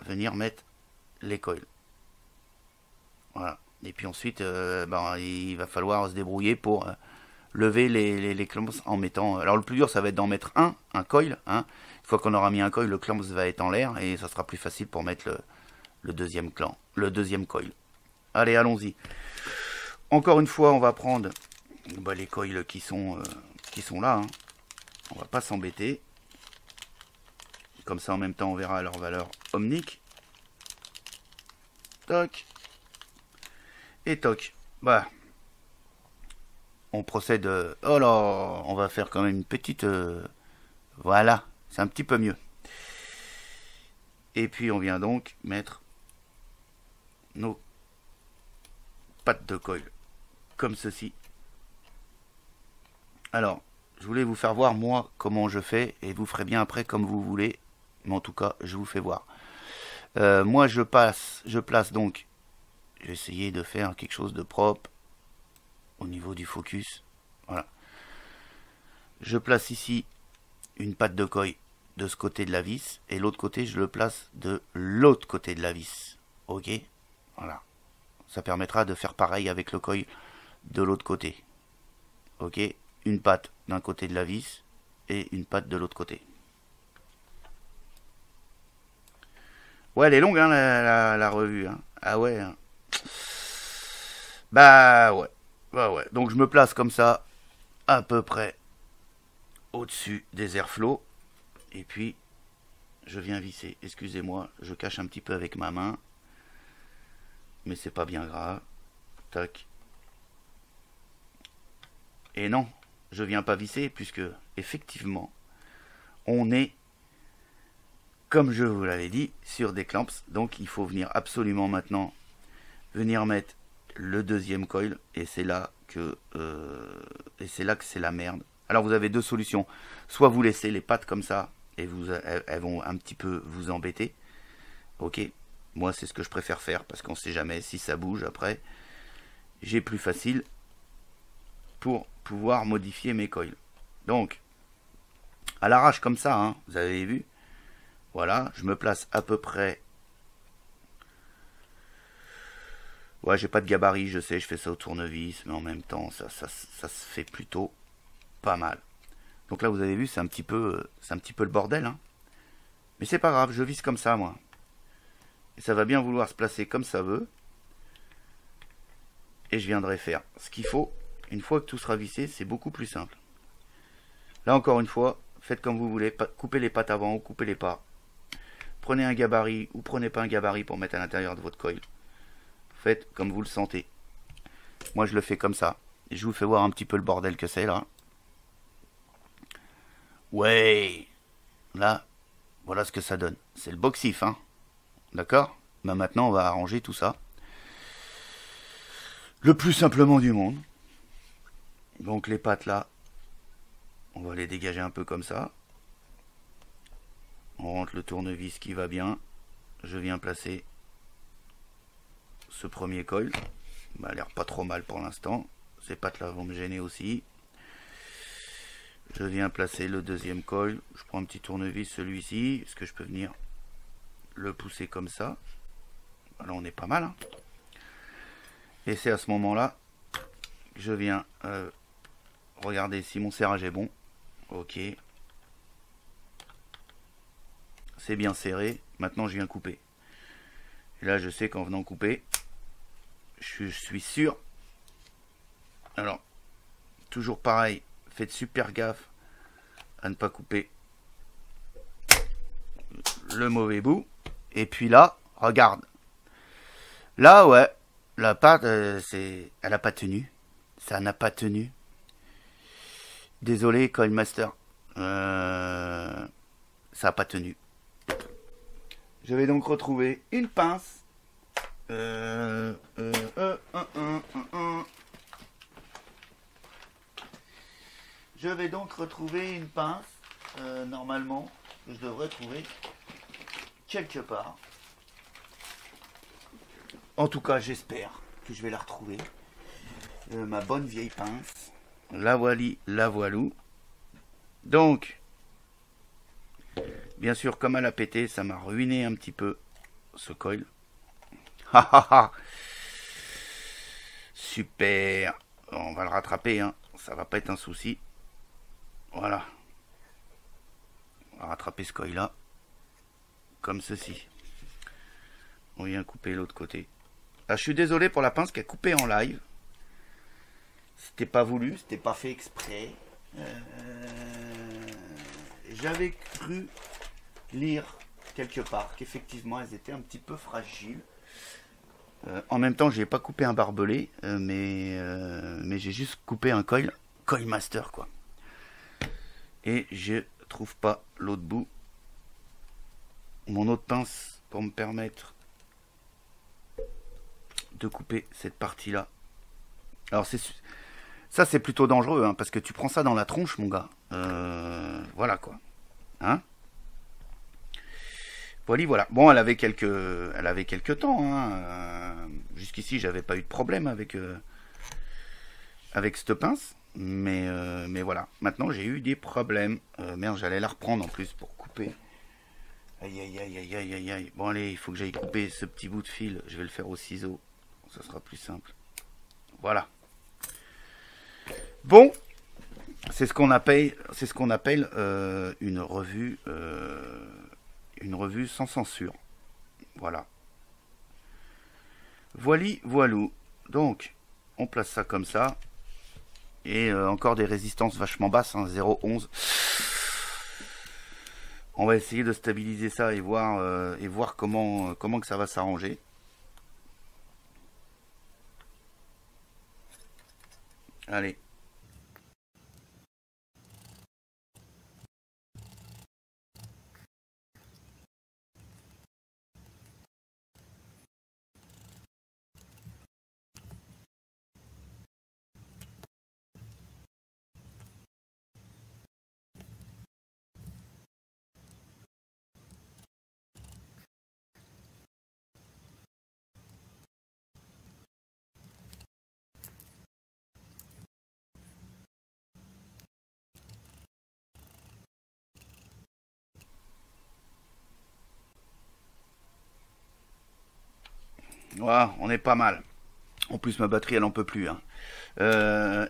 venir mettre les coils. Voilà. Et puis ensuite, il va falloir se débrouiller pour lever les clamps en mettant... Alors le plus dur, ça va être d'en mettre un coil. Hein. Une fois qu'on aura mis un coil, le clamp va être en l'air et ça sera plus facile pour mettre le deuxième coil. Allez, allons-y. Encore une fois, on va prendre les coils qui sont là. Hein. On va pas s'embêter. Comme ça, en même temps, on verra leur valeur ohmique. Toc. Et toc. On procède... oh là, on va faire quand même une petite... voilà, c'est un petit peu mieux. Et puis, on vient donc mettre nos pattes de coil comme ceci. Alors, je voulais vous faire voir moi comment je fais et vous ferez bien après comme vous voulez, mais en tout cas je vous fais voir. Moi je place donc, j'ai essayé de faire quelque chose de propre au niveau du focus. Voilà, je place ici une patte de coil de ce côté de la vis et l'autre côté je le place de l'autre côté de la vis. Ok, voilà. Ça permettra de faire pareil avec le coil de l'autre côté. Ok, une patte d'un côté de la vis et une patte de l'autre côté. Ouais, elle est longue, hein, la revue. Hein. Ah ouais. Hein. Ouais. Donc je me place comme ça, à peu près au-dessus des airflows. Et puis, je viens visser. Excusez-moi, je cache un petit peu avec ma main. Mais c'est pas bien grave. Tac. Et non, je viens pas visser puisque effectivement, on est, comme je vous l'avais dit, sur des clamps. Donc il faut venir absolument maintenant venir mettre le deuxième coil et c'est là que c'est la merde. Alors vous avez deux solutions. Soit vous laissez les pattes comme ça et elles vont un petit peu vous embêter. Ok. Moi c'est ce que je préfère faire parce qu'on sait jamais si ça bouge après. J'ai plus facile pour pouvoir modifier mes coils. Donc à l'arrache comme ça, hein, vous avez vu. Voilà, je me place à peu près. Ouais, j'ai pas de gabarit, je sais, je fais ça au tournevis, mais en même temps, ça se fait plutôt pas mal. Donc là, vous avez vu, c'est un petit peu le bordel, hein. Mais c'est pas grave, je visse comme ça, moi. Et ça va bien vouloir se placer comme ça veut. Et je viendrai faire ce qu'il faut. Une fois que tout sera vissé, c'est beaucoup plus simple. Là, encore une fois, faites comme vous voulez. Coupez les pattes avant ou coupez-les pas. Prenez un gabarit ou prenez pas un gabarit pour mettre à l'intérieur de votre coil. Faites comme vous le sentez. Moi, je le fais comme ça. Et je vous fais voir un petit peu le bordel que c'est, là. Ouais. Là, voilà ce que ça donne. C'est le boxif, hein. D'accord? Bah, maintenant, on va arranger tout ça. Le plus simplement du monde. Donc, les pattes, là, on va les dégager un peu comme ça. On rentre le tournevis qui va bien. Je viens placer ce premier coil. Il m'a l'air pas trop mal pour l'instant. Ces pattes là vont me gêner aussi. Je viens placer le deuxième coil. Je prends un petit tournevis, celui-ci. Est-ce que je peux venir le pousser comme ça? Là on est pas mal, hein. Et c'est à ce moment là que je viens regarder si mon serrage est bon. Ok. C'est bien serré. Maintenant je viens couper. Et là je sais qu'en venant couper, je suis sûr. Alors, toujours pareil, faites super gaffe à ne pas couper le mauvais bout. Et puis là, regarde. Là, ouais, la pâte, elle n'a pas tenu. Ça n'a pas tenu. Désolé, Coilmaster. Ça n'a pas tenu. Je vais donc retrouver une pince. Je vais donc retrouver une pince. Normalement, que je devrais trouver quelque part. En tout cas, j'espère que je vais la retrouver. Ma bonne vieille pince. La voili, la voilou. Donc, bien sûr, comme elle a pété, ça m'a ruiné un petit peu ce coil. Super. On va le rattraper, hein. Ça va pas être un souci. Voilà. On va rattraper ce coil là. Comme ceci. On vient couper l'autre côté. Ah, je suis désolé pour la pince qui a coupé en live. C'était pas voulu, c'était pas fait exprès. J'avais cru lire quelque part qu'effectivement elles étaient un petit peu fragiles. En même temps, j'ai pas coupé un barbelé, mais j'ai juste coupé un coil master quoi. Et je trouve pas l'autre bout. Mon autre pince pour me permettre de couper cette partie là. Alors ça c'est plutôt dangereux, hein, parce que tu prends ça dans la tronche, mon gars. Voilà quoi. Hein? Voilà. Bon, elle avait quelques temps. Hein. Jusqu'ici, j'avais pas eu de problème avec cette pince. Mais voilà. Maintenant, j'ai eu des problèmes. Merde, j'allais la reprendre en plus pour couper. Aïe, aïe, aïe, aïe, aïe, aïe, aïe. Bon, allez, il faut que j'aille couper ce petit bout de fil. Je vais le faire au ciseau. Ça sera plus simple. Voilà. Bon. C'est ce qu'on appelle une revue sans censure. Voilà. Voilou. Donc, on place ça comme ça. Et encore des résistances vachement basses, hein, 0,11. On va essayer de stabiliser ça et voir comment que ça va s'arranger. Allez. Voilà, on est pas mal. En plus, ma batterie, elle en peut plus. Hein.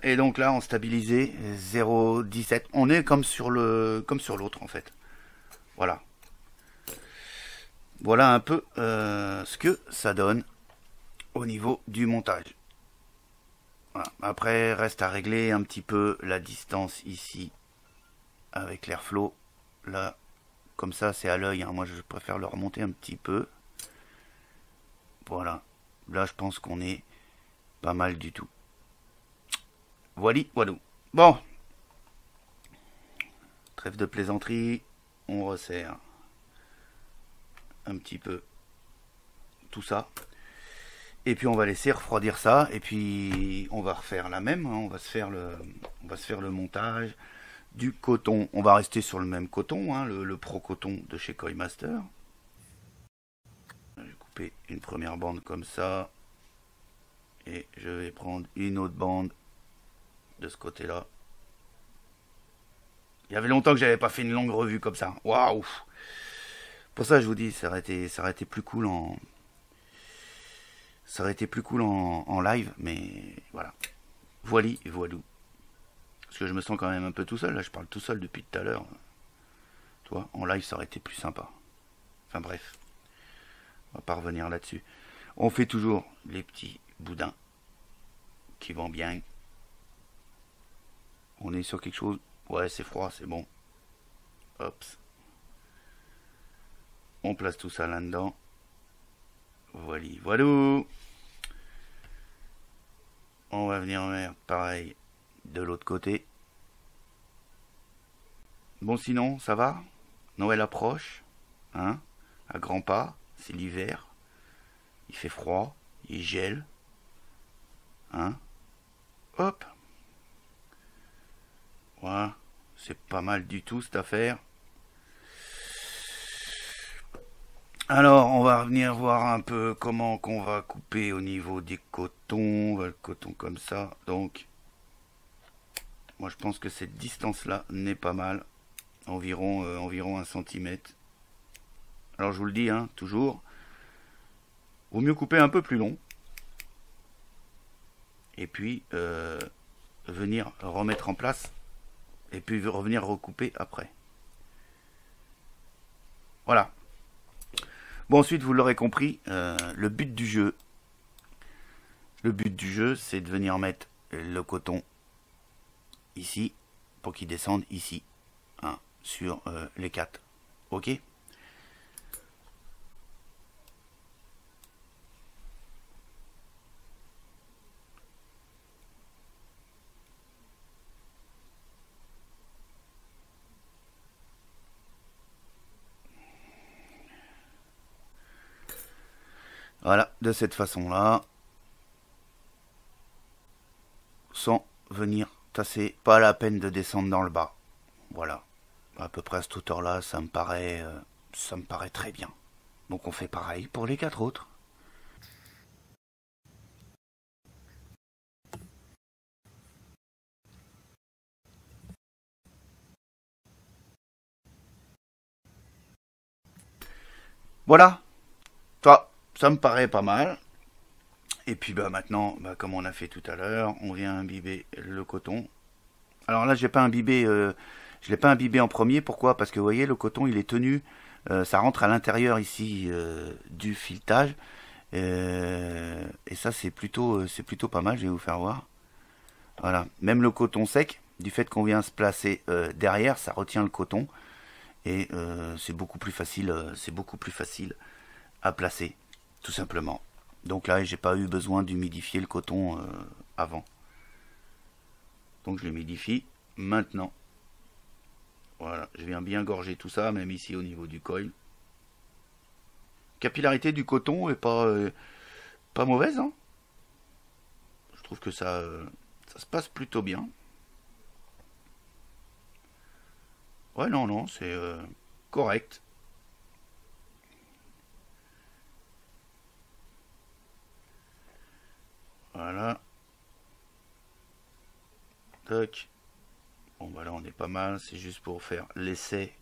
Et donc là, on stabilisé 0,17. On est comme sur l'autre en fait. Voilà. Voilà un peu ce que ça donne au niveau du montage. Voilà. Après, reste à régler un petit peu la distance ici avec l'airflow. Là, comme ça, c'est à l'œil. Hein. Moi, je préfère le remonter un petit peu. Voilà. Là, je pense qu'on est pas mal du tout. Voilà, voilà. Bon. Trêve de plaisanterie. On resserre un petit peu tout ça. Et puis on va laisser refroidir ça. Et puis on va refaire la même. Hein. On va se faire le montage du coton. On va rester sur le même coton, hein, le Pro Coton de chez Coilmaster. Je vais couper une première bande comme ça. Et je vais prendre une autre bande de ce côté-là. Il y avait longtemps que j'avais pas fait une longue revue comme ça. Waouh! Pour ça, je vous dis, ça aurait été plus cool en live, mais voilà. Voili et voilou. Parce que je me sens quand même un peu tout seul, là, je parle tout seul depuis tout à l'heure. Toi, en live, ça aurait été plus sympa. Enfin bref, on va pas revenir là-dessus. On fait toujours les petits boudins qui vont bien. On est sur quelque chose. Ouais, c'est froid, c'est bon. Hop. On place tout ça là-dedans. Voilà, voilà. On va venir mettre pareil de l'autre côté. Bon, sinon, ça va? Noël approche, hein? À grands pas, c'est l'hiver. Il fait froid, il gèle. Hein? Hop. Voilà, c'est pas mal du tout cette affaire. Alors, on va venir voir un peu comment qu'on va couper au niveau des cotons. Le coton comme ça. Donc, moi je pense que cette distance-là n'est pas mal. Environ 1 cm. Alors je vous le dis, hein, toujours. Vaut mieux couper un peu plus long. Et puis, venir remettre en place. Et puis revenir recouper après. Voilà. Bon, ensuite, vous l'aurez compris, le but du jeu, c'est de venir mettre le coton ici, pour qu'il descende ici, hein, sur les 4. Ok? Voilà, de cette façon-là, sans venir tasser, pas la peine de descendre dans le bas. Voilà, à peu près à cette hauteur-là, ça me paraît très bien. Donc on fait pareil pour les 4 autres. Voilà, ça me paraît pas mal. Et puis bah maintenant, bah, comme on a fait tout à l'heure, on vient imbiber le coton. Alors là, j'ai pas imbibé, je l'ai pas imbibé en premier. Pourquoi? Parce que vous voyez, le coton, il est tenu, ça rentre à l'intérieur ici du filetage. Et ça, c'est plutôt pas mal. Je vais vous faire voir. Voilà, même le coton sec, du fait qu'on vient se placer derrière, ça retient le coton. et c'est beaucoup plus facile, à placer, tout simplement. Donc là, j'ai pas eu besoin d'humidifier le coton avant. Donc je l'humidifie maintenant. Voilà, je viens bien gorger tout ça, même ici au niveau du coil. Capillarité du coton est pas mauvaise, hein. Je trouve que ça se passe plutôt bien. Ouais, non, non, c'est correct. Voilà. Toc. Bon, bah là, on est pas mal. C'est juste pour faire l'essai.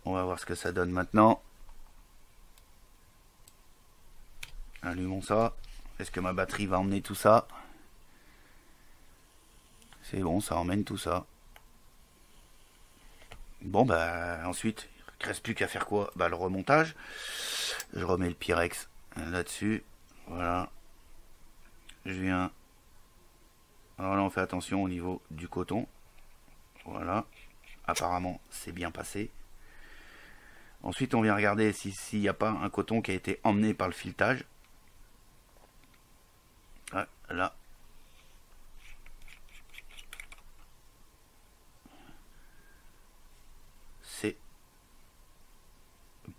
On va voir ce que ça donne maintenant. Allumons ça. Est-ce que ma batterie va emmener tout ça? C'est bon, ça emmène tout ça. Bon, bah ensuite, il ne reste plus qu'à faire quoi? Bah le remontage. Je remets le Pyrex là-dessus. Voilà. Je viens. Alors là, on fait attention au niveau du coton. Voilà. Apparemment, c'est bien passé. Ensuite, on vient regarder s'il n'y a pas un coton qui a été emmené par le filetage. Ouais, là. C'est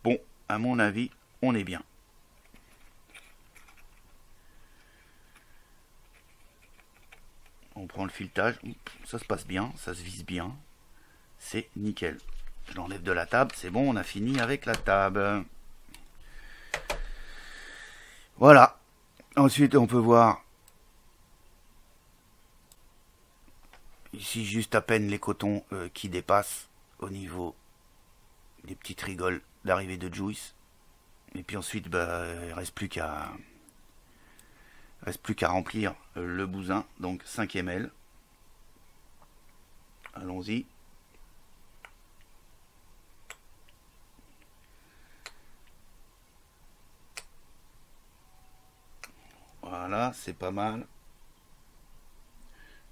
bon, à mon avis, on est bien. On prend le filetage, ça se passe bien, ça se vise bien. C'est nickel. Je l'enlève de la table, c'est bon, on a fini avec la table. Voilà. Ensuite, on peut voir ici juste à peine les cotons qui dépassent au niveau des petites rigoles d'arrivée de Juice. Et puis ensuite, bah, il reste plus qu'à remplir le bousin, donc 5 ml. Allons-y. Voilà, c'est pas mal.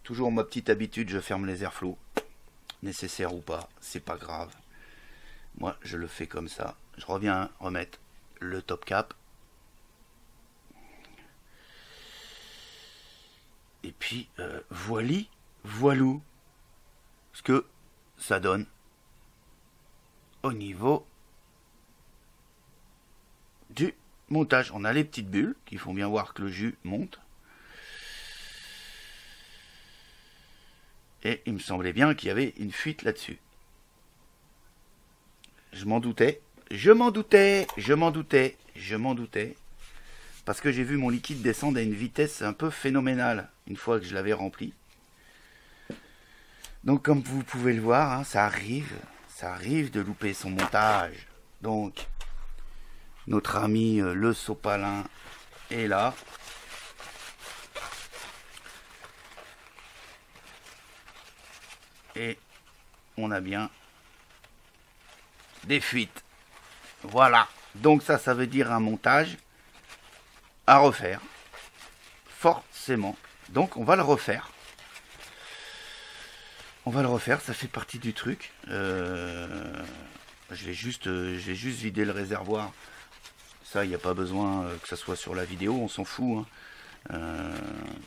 Toujours ma petite habitude, je ferme les airflows. Nécessaire ou pas, c'est pas grave. Moi, je le fais comme ça. Je reviens remettre le top cap. Et puis, voilou. Ce que ça donne au niveau du montage. On a les petites bulles qui font bien voir que le jus monte. Et il me semblait bien qu'il y avait une fuite là-dessus. Je m'en doutais. Parce que j'ai vu mon liquide descendre à une vitesse un peu phénoménale une fois que je l'avais rempli. Donc comme vous pouvez le voir, hein, ça arrive de louper son montage. Donc notre ami le sopalin est là. Et on a bien des fuites. Voilà. Donc ça veut dire un montage à refaire. Forcément. Donc on va le refaire. Ça fait partie du truc. Je vais juste vider le réservoir. Ça, il n'y a pas besoin que ça soit sur la vidéo, on s'en fout. Hein.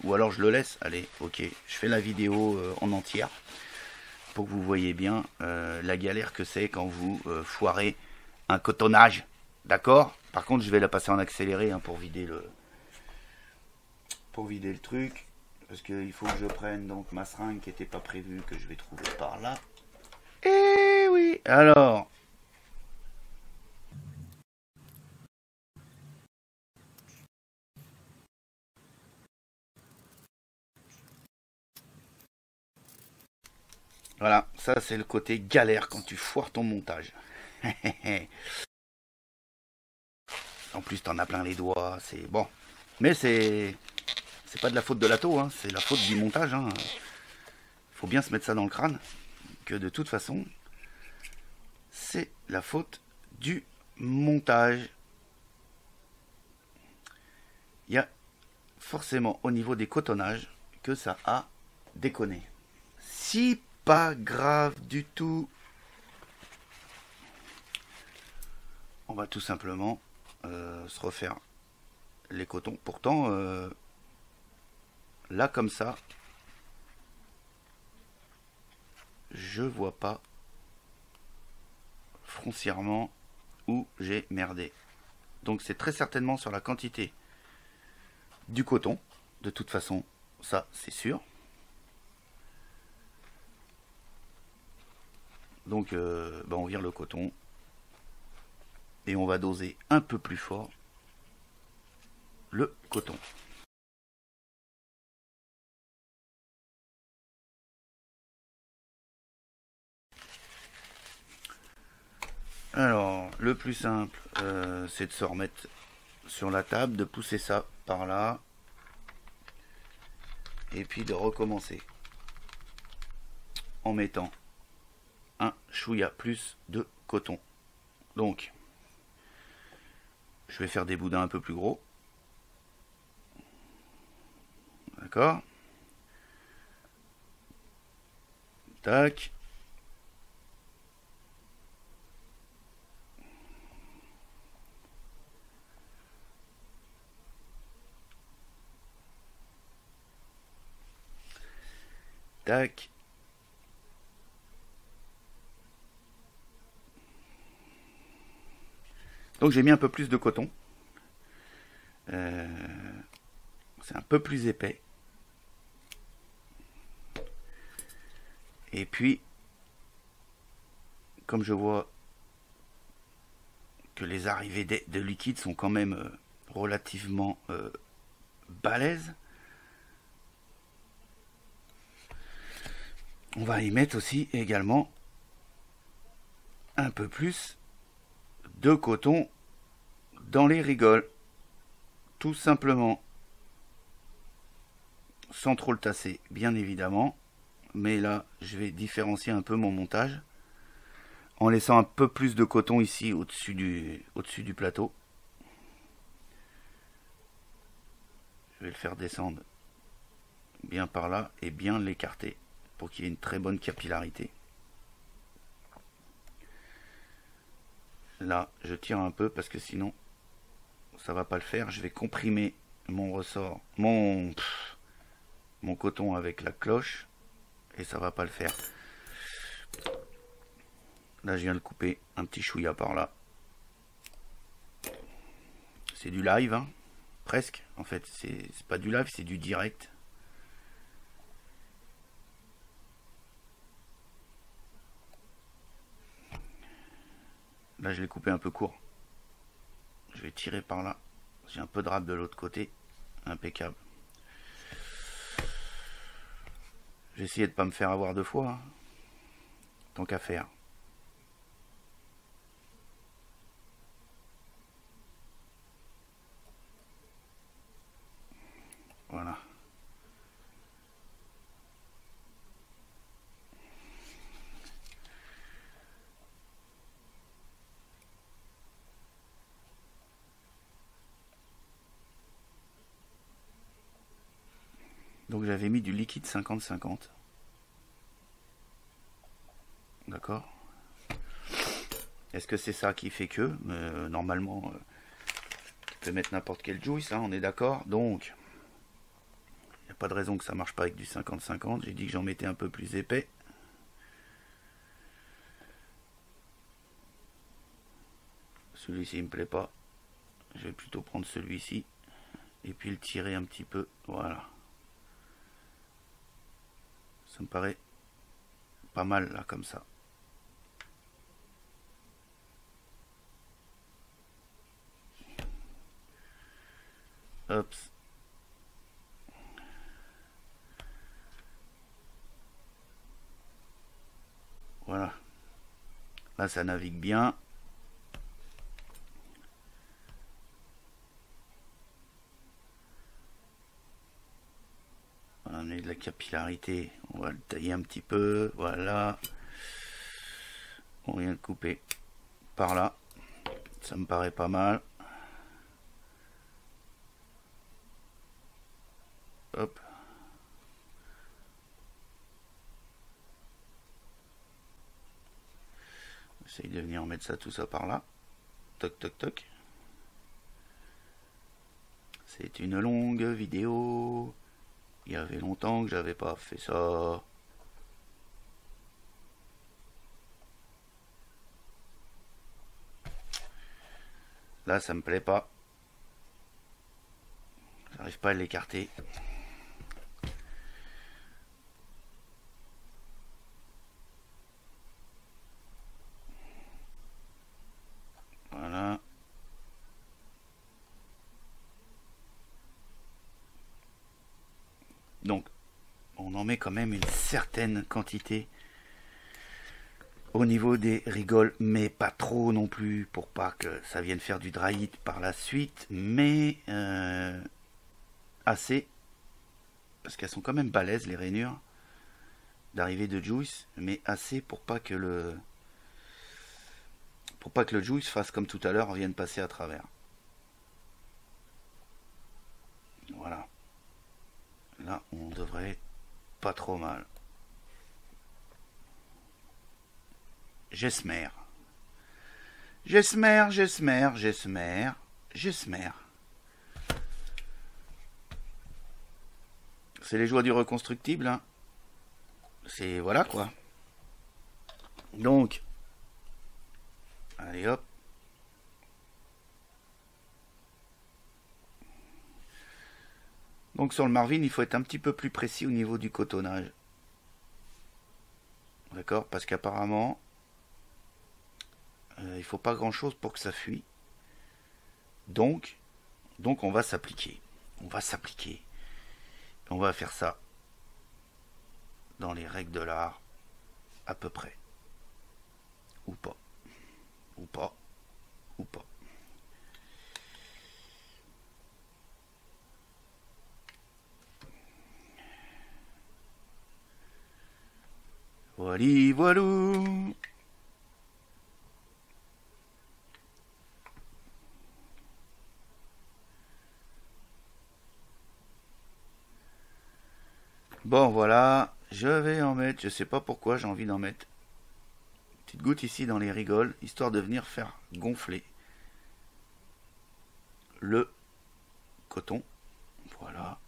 Ou alors je le laisse. Allez, ok. Je fais la vidéo en entière. Pour que vous voyez bien la galère que c'est quand vous foirez un cotonnage. D'accord? Par contre, je vais la passer en accéléré hein, pour vider le truc. Parce qu'il faut que je prenne donc ma seringue qui n'était pas prévue, que je vais trouver par là. Eh oui. Alors. Voilà, ça c'est le côté galère quand tu foires ton montage. En plus, t'en as plein les doigts, c'est bon. Mais c'est pas de la faute de la taux, hein, c'est la faute du montage. Hein. Faut bien se mettre ça dans le crâne, que de toute façon, c'est la faute du montage. Il y a forcément au niveau des cotonnages que ça a déconné. Si pas grave du tout. On va tout simplement se refaire les cotons. Pourtant, là comme ça, je vois pas foncièrement où j'ai merdé. Donc c'est très certainement sur la quantité du coton. De toute façon, ça c'est sûr. Donc on vire le coton et on va doser un peu plus fort le coton. Alors, le plus simple, c'est de se remettre sur la table, de pousser ça par là, et puis de recommencer en mettant un chouïa plus de coton. Donc, je vais faire des boudins un peu plus gros. D'accord? Tac. Tac. Donc j'ai mis un peu plus de coton. C'est un peu plus épais. Et puis, comme je vois que les arrivées de liquide sont quand même relativement balèzes, on va y mettre aussi également un peu plus de coton dans les rigoles. Tout simplement. Sans trop le tasser, bien évidemment. Mais là, je vais différencier un peu mon montage en laissant un peu plus de coton ici au-dessus du plateau. Je vais le faire descendre bien par là et bien l'écarter pour qu'il y ait une très bonne capillarité. Là, je tire un peu parce que sinon, ça va pas le faire. Je vais comprimer mon ressort, mon coton avec la cloche et ça va pas le faire. Là, je viens de couper un petit chouïa par là. C'est du live, hein, presque. En fait, c'est pas du live, c'est du direct. Là, je l'ai coupé un peu court. Je vais tirer par là. J'ai un peu de râpe de l'autre côté. Impeccable. J'ai essayé de ne pas me faire avoir deux fois. Hein. Tant qu'à faire. Voilà. Donc j'avais mis du liquide 50-50. D'accord. Est-ce que c'est ça qui fait que normalement, tu peux mettre n'importe quel juice, hein, on est d'accord. Donc, il n'y a pas de raison que ça marche pas avec du 50-50. J'ai dit que j'en mettais un peu plus épais. Celui-ci, il me plaît pas. Je vais plutôt prendre celui-ci. Et puis le tirer un petit peu. Voilà. Ça me paraît pas mal là comme ça. Hop. Voilà. Là ça navigue bien. On a de la capillarité. On va le tailler un petit peu. Voilà. On vient de couper par là. Ça me paraît pas mal. Hop. J'essaye de venir mettre ça, tout ça par là. Toc, toc, toc. C'est une longue vidéo. Il y avait longtemps que j'avais pas fait ça. Là, ça me plaît pas. J'arrive pas à l'écarter. Voilà. Donc, on en met quand même une certaine quantité au niveau des rigoles, mais pas trop non plus, pour pas que ça vienne faire du dry hit par la suite, mais assez, parce qu'elles sont quand même balèzes les rainures d'arrivée de Juice, mais assez pour pas que le Juice fasse comme tout à l'heure, vienne passer à travers. Voilà. Là, on devrait être pas trop mal. J'espère. J'espère. C'est les joies du reconstructible. Hein. C'est voilà quoi. Donc, allez hop. Donc sur le Marvin, il faut être un petit peu plus précis au niveau du cotonnage. D'accord? Parce qu'apparemment, il faut pas grand chose pour que ça fuit. Donc on va s'appliquer. On va faire ça dans les règles de l'art, à peu près. Ou pas. Voilou. Bon voilà, je vais en mettre, je sais pas pourquoi j'ai envie d'en mettre une petite goutte ici dans les rigoles, histoire de venir faire gonfler le coton. Voilà.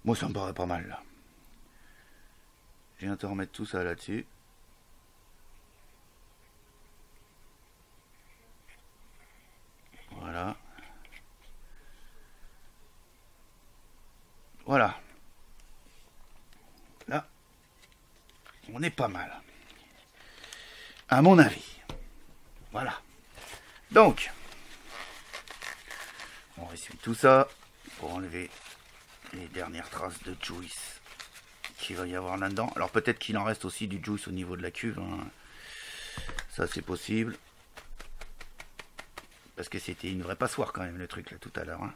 Moi ça me paraît pas mal là. Je viens de remettre tout ça là-dessus. Voilà. Là, on est pas mal. À mon avis. Voilà. Donc, on essuie tout ça pour enlever les dernières traces de juice qu'il va y avoir là-dedans. Alors peut-être qu'il en reste aussi du juice au niveau de la cuve. Hein. Ça c'est possible. Parce que c'était une vraie passoire quand même le truc là tout à l'heure. Hein.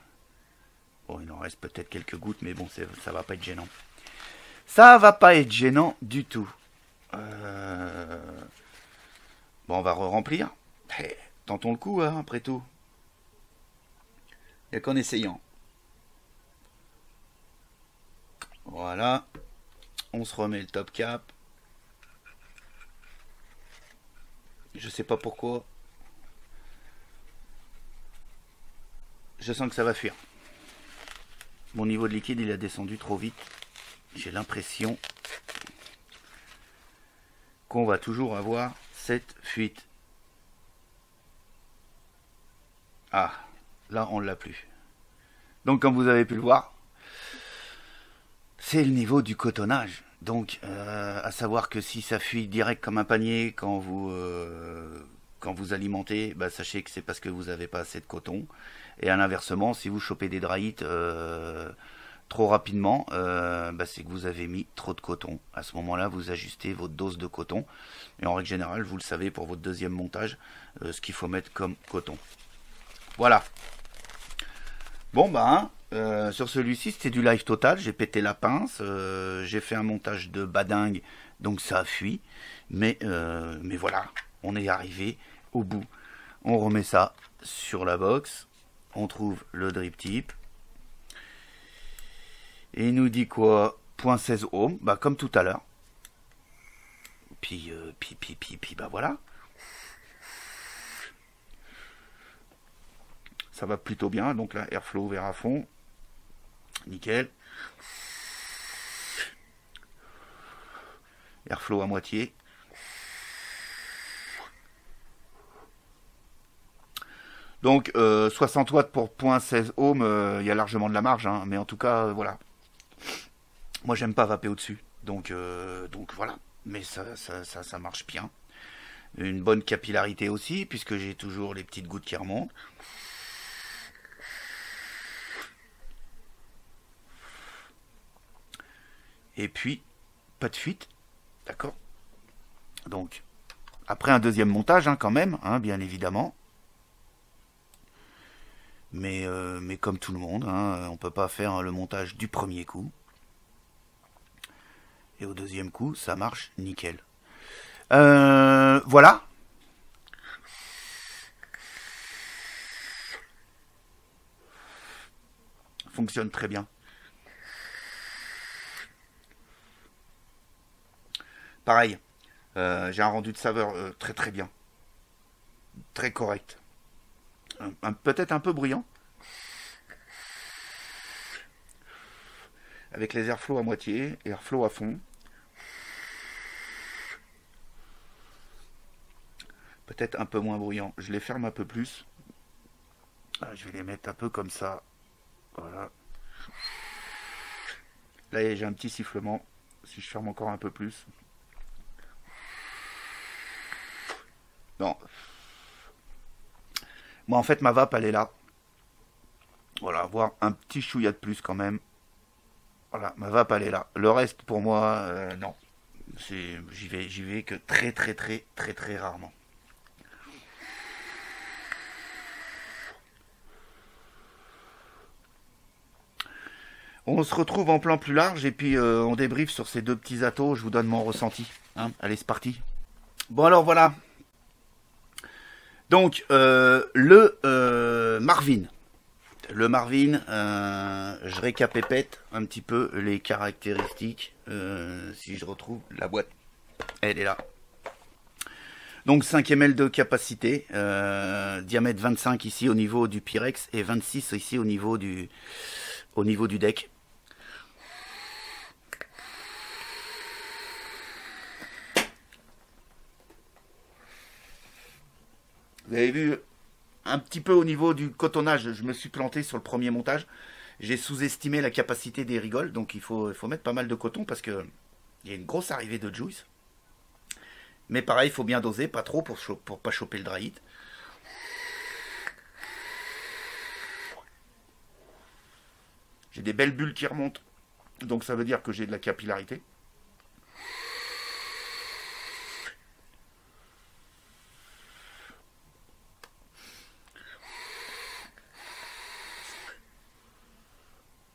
Bon, il en reste peut-être quelques gouttes, mais bon, ça va pas être gênant. Ça va pas être gênant du tout. Bon, on va re-remplir. Hey, tentons le coup, hein, après tout. Il n'y a qu'en essayant. Voilà. On se remet le top cap. Je sais pas pourquoi. Je sens que ça va fuir. Mon niveau de liquide, il a descendu trop vite. J'ai l'impression qu'on va toujours avoir cette fuite. Ah, là, on ne l'a plus. Donc, comme vous avez pu le voir, c'est le niveau du cotonnage. Donc, à savoir que si ça fuit direct comme un panier quand vous alimentez, bah, sachez que c'est parce que vous n'avez pas assez de coton. Et à l'inversement, si vous chopez des dry hits trop rapidement, bah, c'est que vous avez mis trop de coton. À ce moment-là, vous ajustez votre dose de coton. Et en règle générale, vous le savez pour votre deuxième montage, ce qu'il faut mettre comme coton. Voilà. Bon, bah, sur celui-ci, c'était du live total. J'ai pété la pince. J'ai fait un montage de badingue, donc ça a fui. Mais voilà, on est arrivé au bout. On remet ça sur la box. On trouve le drip tip. Et il nous dit quoi? 0.16 ohm, bah comme tout à l'heure. Puis, bah voilà. Ça va plutôt bien, donc là, airflow ouvert à fond. Nickel. Airflow à moitié. Donc 60 watts pour 0.16 ohm, il y a largement de la marge, hein, mais en tout cas, voilà. Moi, j'aime pas vaper au-dessus, donc voilà. Mais ça marche bien. Une bonne capillarité aussi, puisque j'ai toujours les petites gouttes qui remontent. Et puis, pas de fuite, d'accord. Donc, après un deuxième montage, hein, quand même, hein, bien évidemment. Mais comme tout le monde, hein, on peut pas faire le montage du premier coup. Et au deuxième coup, ça marche nickel. Voilà. Fonctionne très bien. Pareil, j'ai un rendu de saveur très très bien. Très correct. Peut-être un peu bruyant. Avec les airflow à moitié, airflow à fond. Peut-être un peu moins bruyant. Je les ferme un peu plus. Je vais les mettre un peu comme ça. Voilà. Là, j'ai un petit sifflement. Si je ferme encore un peu plus. Non. Moi, en fait, ma vape, elle est là. Voilà, voir un petit chouïa de plus quand même. Voilà, ma vape, elle est là. Le reste, pour moi, non. J'y vais que très, très, très, très, très rarement. On se retrouve en plan plus large et puis on débriefe sur ces deux petits atos. Je vous donne mon ressenti. Hein, allez, c'est parti. Bon, alors voilà. Donc, le Marvin. Le Marvin, je récapépète un petit peu les caractéristiques. Si je retrouve la boîte, elle est là. Donc 5 ml de capacité, diamètre 25 ici au niveau du Pyrex et 26 ici au niveau du deck. Vous avez vu un petit peu au niveau du cotonnage, je me suis planté sur le premier montage. J'ai sous-estimé la capacité des rigoles, donc il faut mettre pas mal de coton parce que il y a une grosse arrivée de juice. Mais pareil, il faut bien doser, pas trop pour pas choper le dry heat. J'ai des belles bulles qui remontent, donc ça veut dire que j'ai de la capillarité.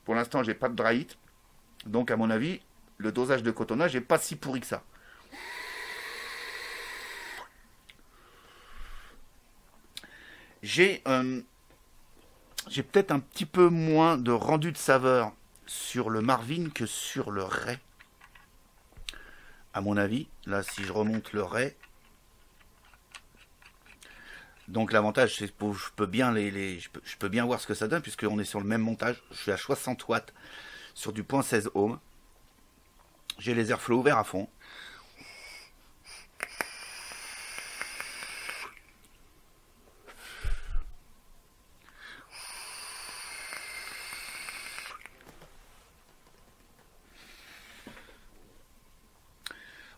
Pour l'instant, j'ai pas de dry heat, donc à mon avis, le dosage de cotonnage n'est pas si pourri que ça. J'ai peut-être un petit peu moins de rendu de saveur sur le Marvin que sur le Ray. À mon avis, là, si je remonte le Ray, donc l'avantage, c'est que je peux bien je peux bien voir ce que ça donne puisqu'on est sur le même montage. Je suis à 60 watts sur du 0.16 ohm. J'ai les airflow ouverts à fond.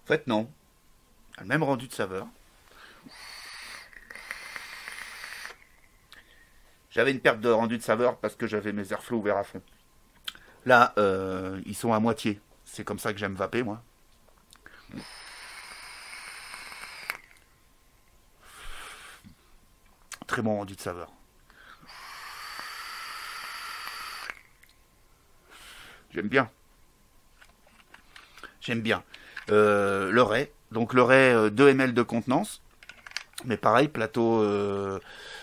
En fait, non. Le même rendu de saveur. J'avais une perte de rendu de saveur parce que j'avais mes airflow ouverts à fond. Là, ils sont à moitié. C'est comme ça que j'aime vaper, moi. Très bon rendu de saveur. J'aime bien. J'aime bien. Le Ray. Donc le Ray, 2 ml de contenance. Mais pareil, plateau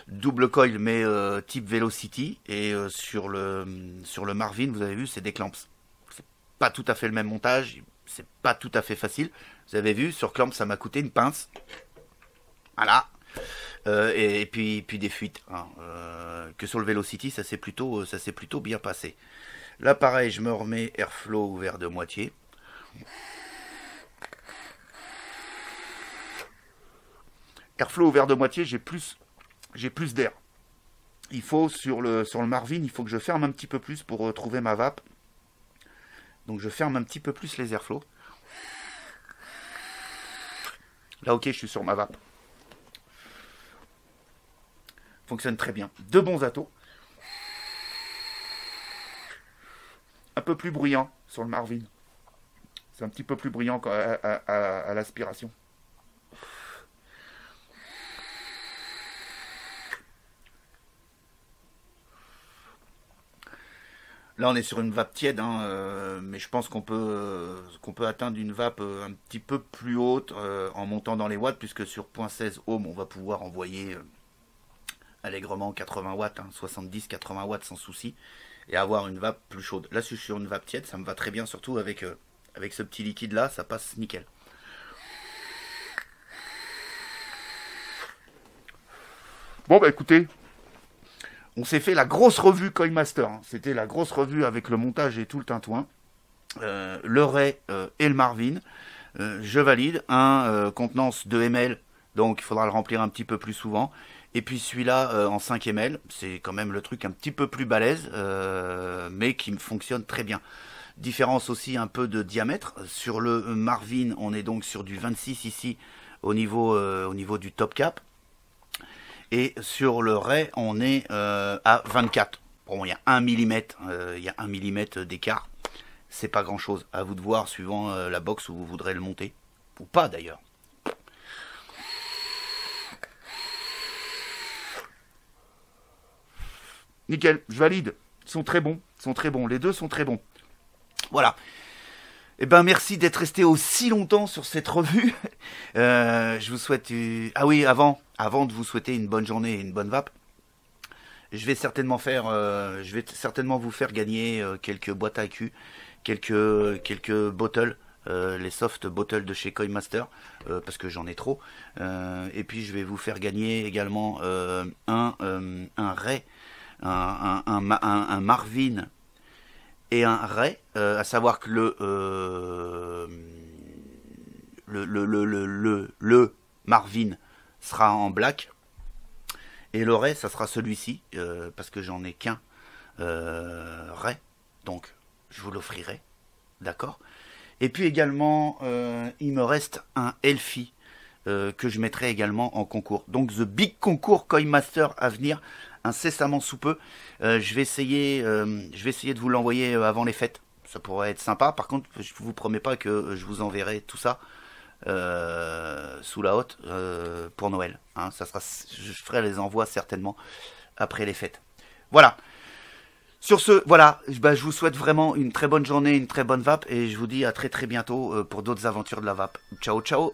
double coil, mais type Velocity. Et sur le Marvin, vous avez vu, c'est des clamps. pas tout à fait le même montage, c'est pas tout à fait facile. Vous avez vu, sur Clamp, ça m'a coûté une pince. Voilà. Et puis des fuites. Hein. Que sur le Velocity, ça s'est plutôt bien passé. Là, pareil, je me remets Airflow ouvert de moitié. Airflow ouvert de moitié, j'ai plus d'air. Il faut, sur le Marvin, il faut que je ferme un petit peu plus pour trouver ma vape. Donc je ferme un petit peu plus les airflows. Là, ok, je suis sur ma vape. Fonctionne très bien. Deux bons atos. Un peu plus bruyant sur le Marvin. C'est un petit peu plus bruyant à l'aspiration. Là, on est sur une vape tiède, hein, mais je pense qu'on peut atteindre une vape un petit peu plus haute en montant dans les watts, puisque sur 0.16 ohm, on va pouvoir envoyer allègrement 80 watts, hein, 70-80 watts sans souci, et avoir une vape plus chaude. Là, si je suis sur une vape tiède, ça me va très bien, surtout avec ce petit liquide là, ça passe nickel. Bon, bah écoutez, on s'est fait la grosse revue Coinmaster. Hein. C'était la grosse revue avec le montage et tout le tintouin. Le Ray et le Marvin. Je valide. Contenance 2 ml. Donc il faudra le remplir un petit peu plus souvent. Et puis celui-là en 5 ml. C'est quand même le truc un petit peu plus balèze. Mais qui fonctionne très bien. Différence aussi un peu de diamètre. Sur le Marvin, on est donc sur du 26 ici au niveau du top cap. Et sur le Ray, on est à 24. Bon, il y a 1 mm, d'écart. C'est pas grand chose. À vous de voir suivant la box où vous voudrez le monter. Ou pas d'ailleurs. Nickel, je valide. Ils sont très bons. Les deux sont très bons. Voilà. Eh ben merci d'être resté aussi longtemps sur cette revue. Je vous souhaite... Ah oui, avant de vous souhaiter une bonne journée et une bonne vape, je vais certainement vous faire gagner quelques boîtes AQ, quelques bottles, les soft bottles de chez Coinmaster, parce que j'en ai trop. Et puis je vais vous faire gagner également un Ray, un Marvin et un Ray, à savoir que le Marvin sera en black et le Ray ça sera celui-ci parce que j'en ai qu'un Ray, donc je vous l'offrirai, d'accord. Et puis également il me reste un Elfie que je mettrai également en concours, donc the big concours Coinmaster à venir incessamment sous peu. Je vais essayer de vous l'envoyer avant les fêtes, ça pourrait être sympa. Par contre je vous promets pas que je vous enverrai tout ça sous la hotte pour Noël, hein. Je ferai les envois certainement après les fêtes. Voilà. Sur ce, voilà, je vous souhaite vraiment une très bonne journée, une très bonne vape, et je vous dis à très très bientôt pour d'autres aventures de la vape. Ciao ciao.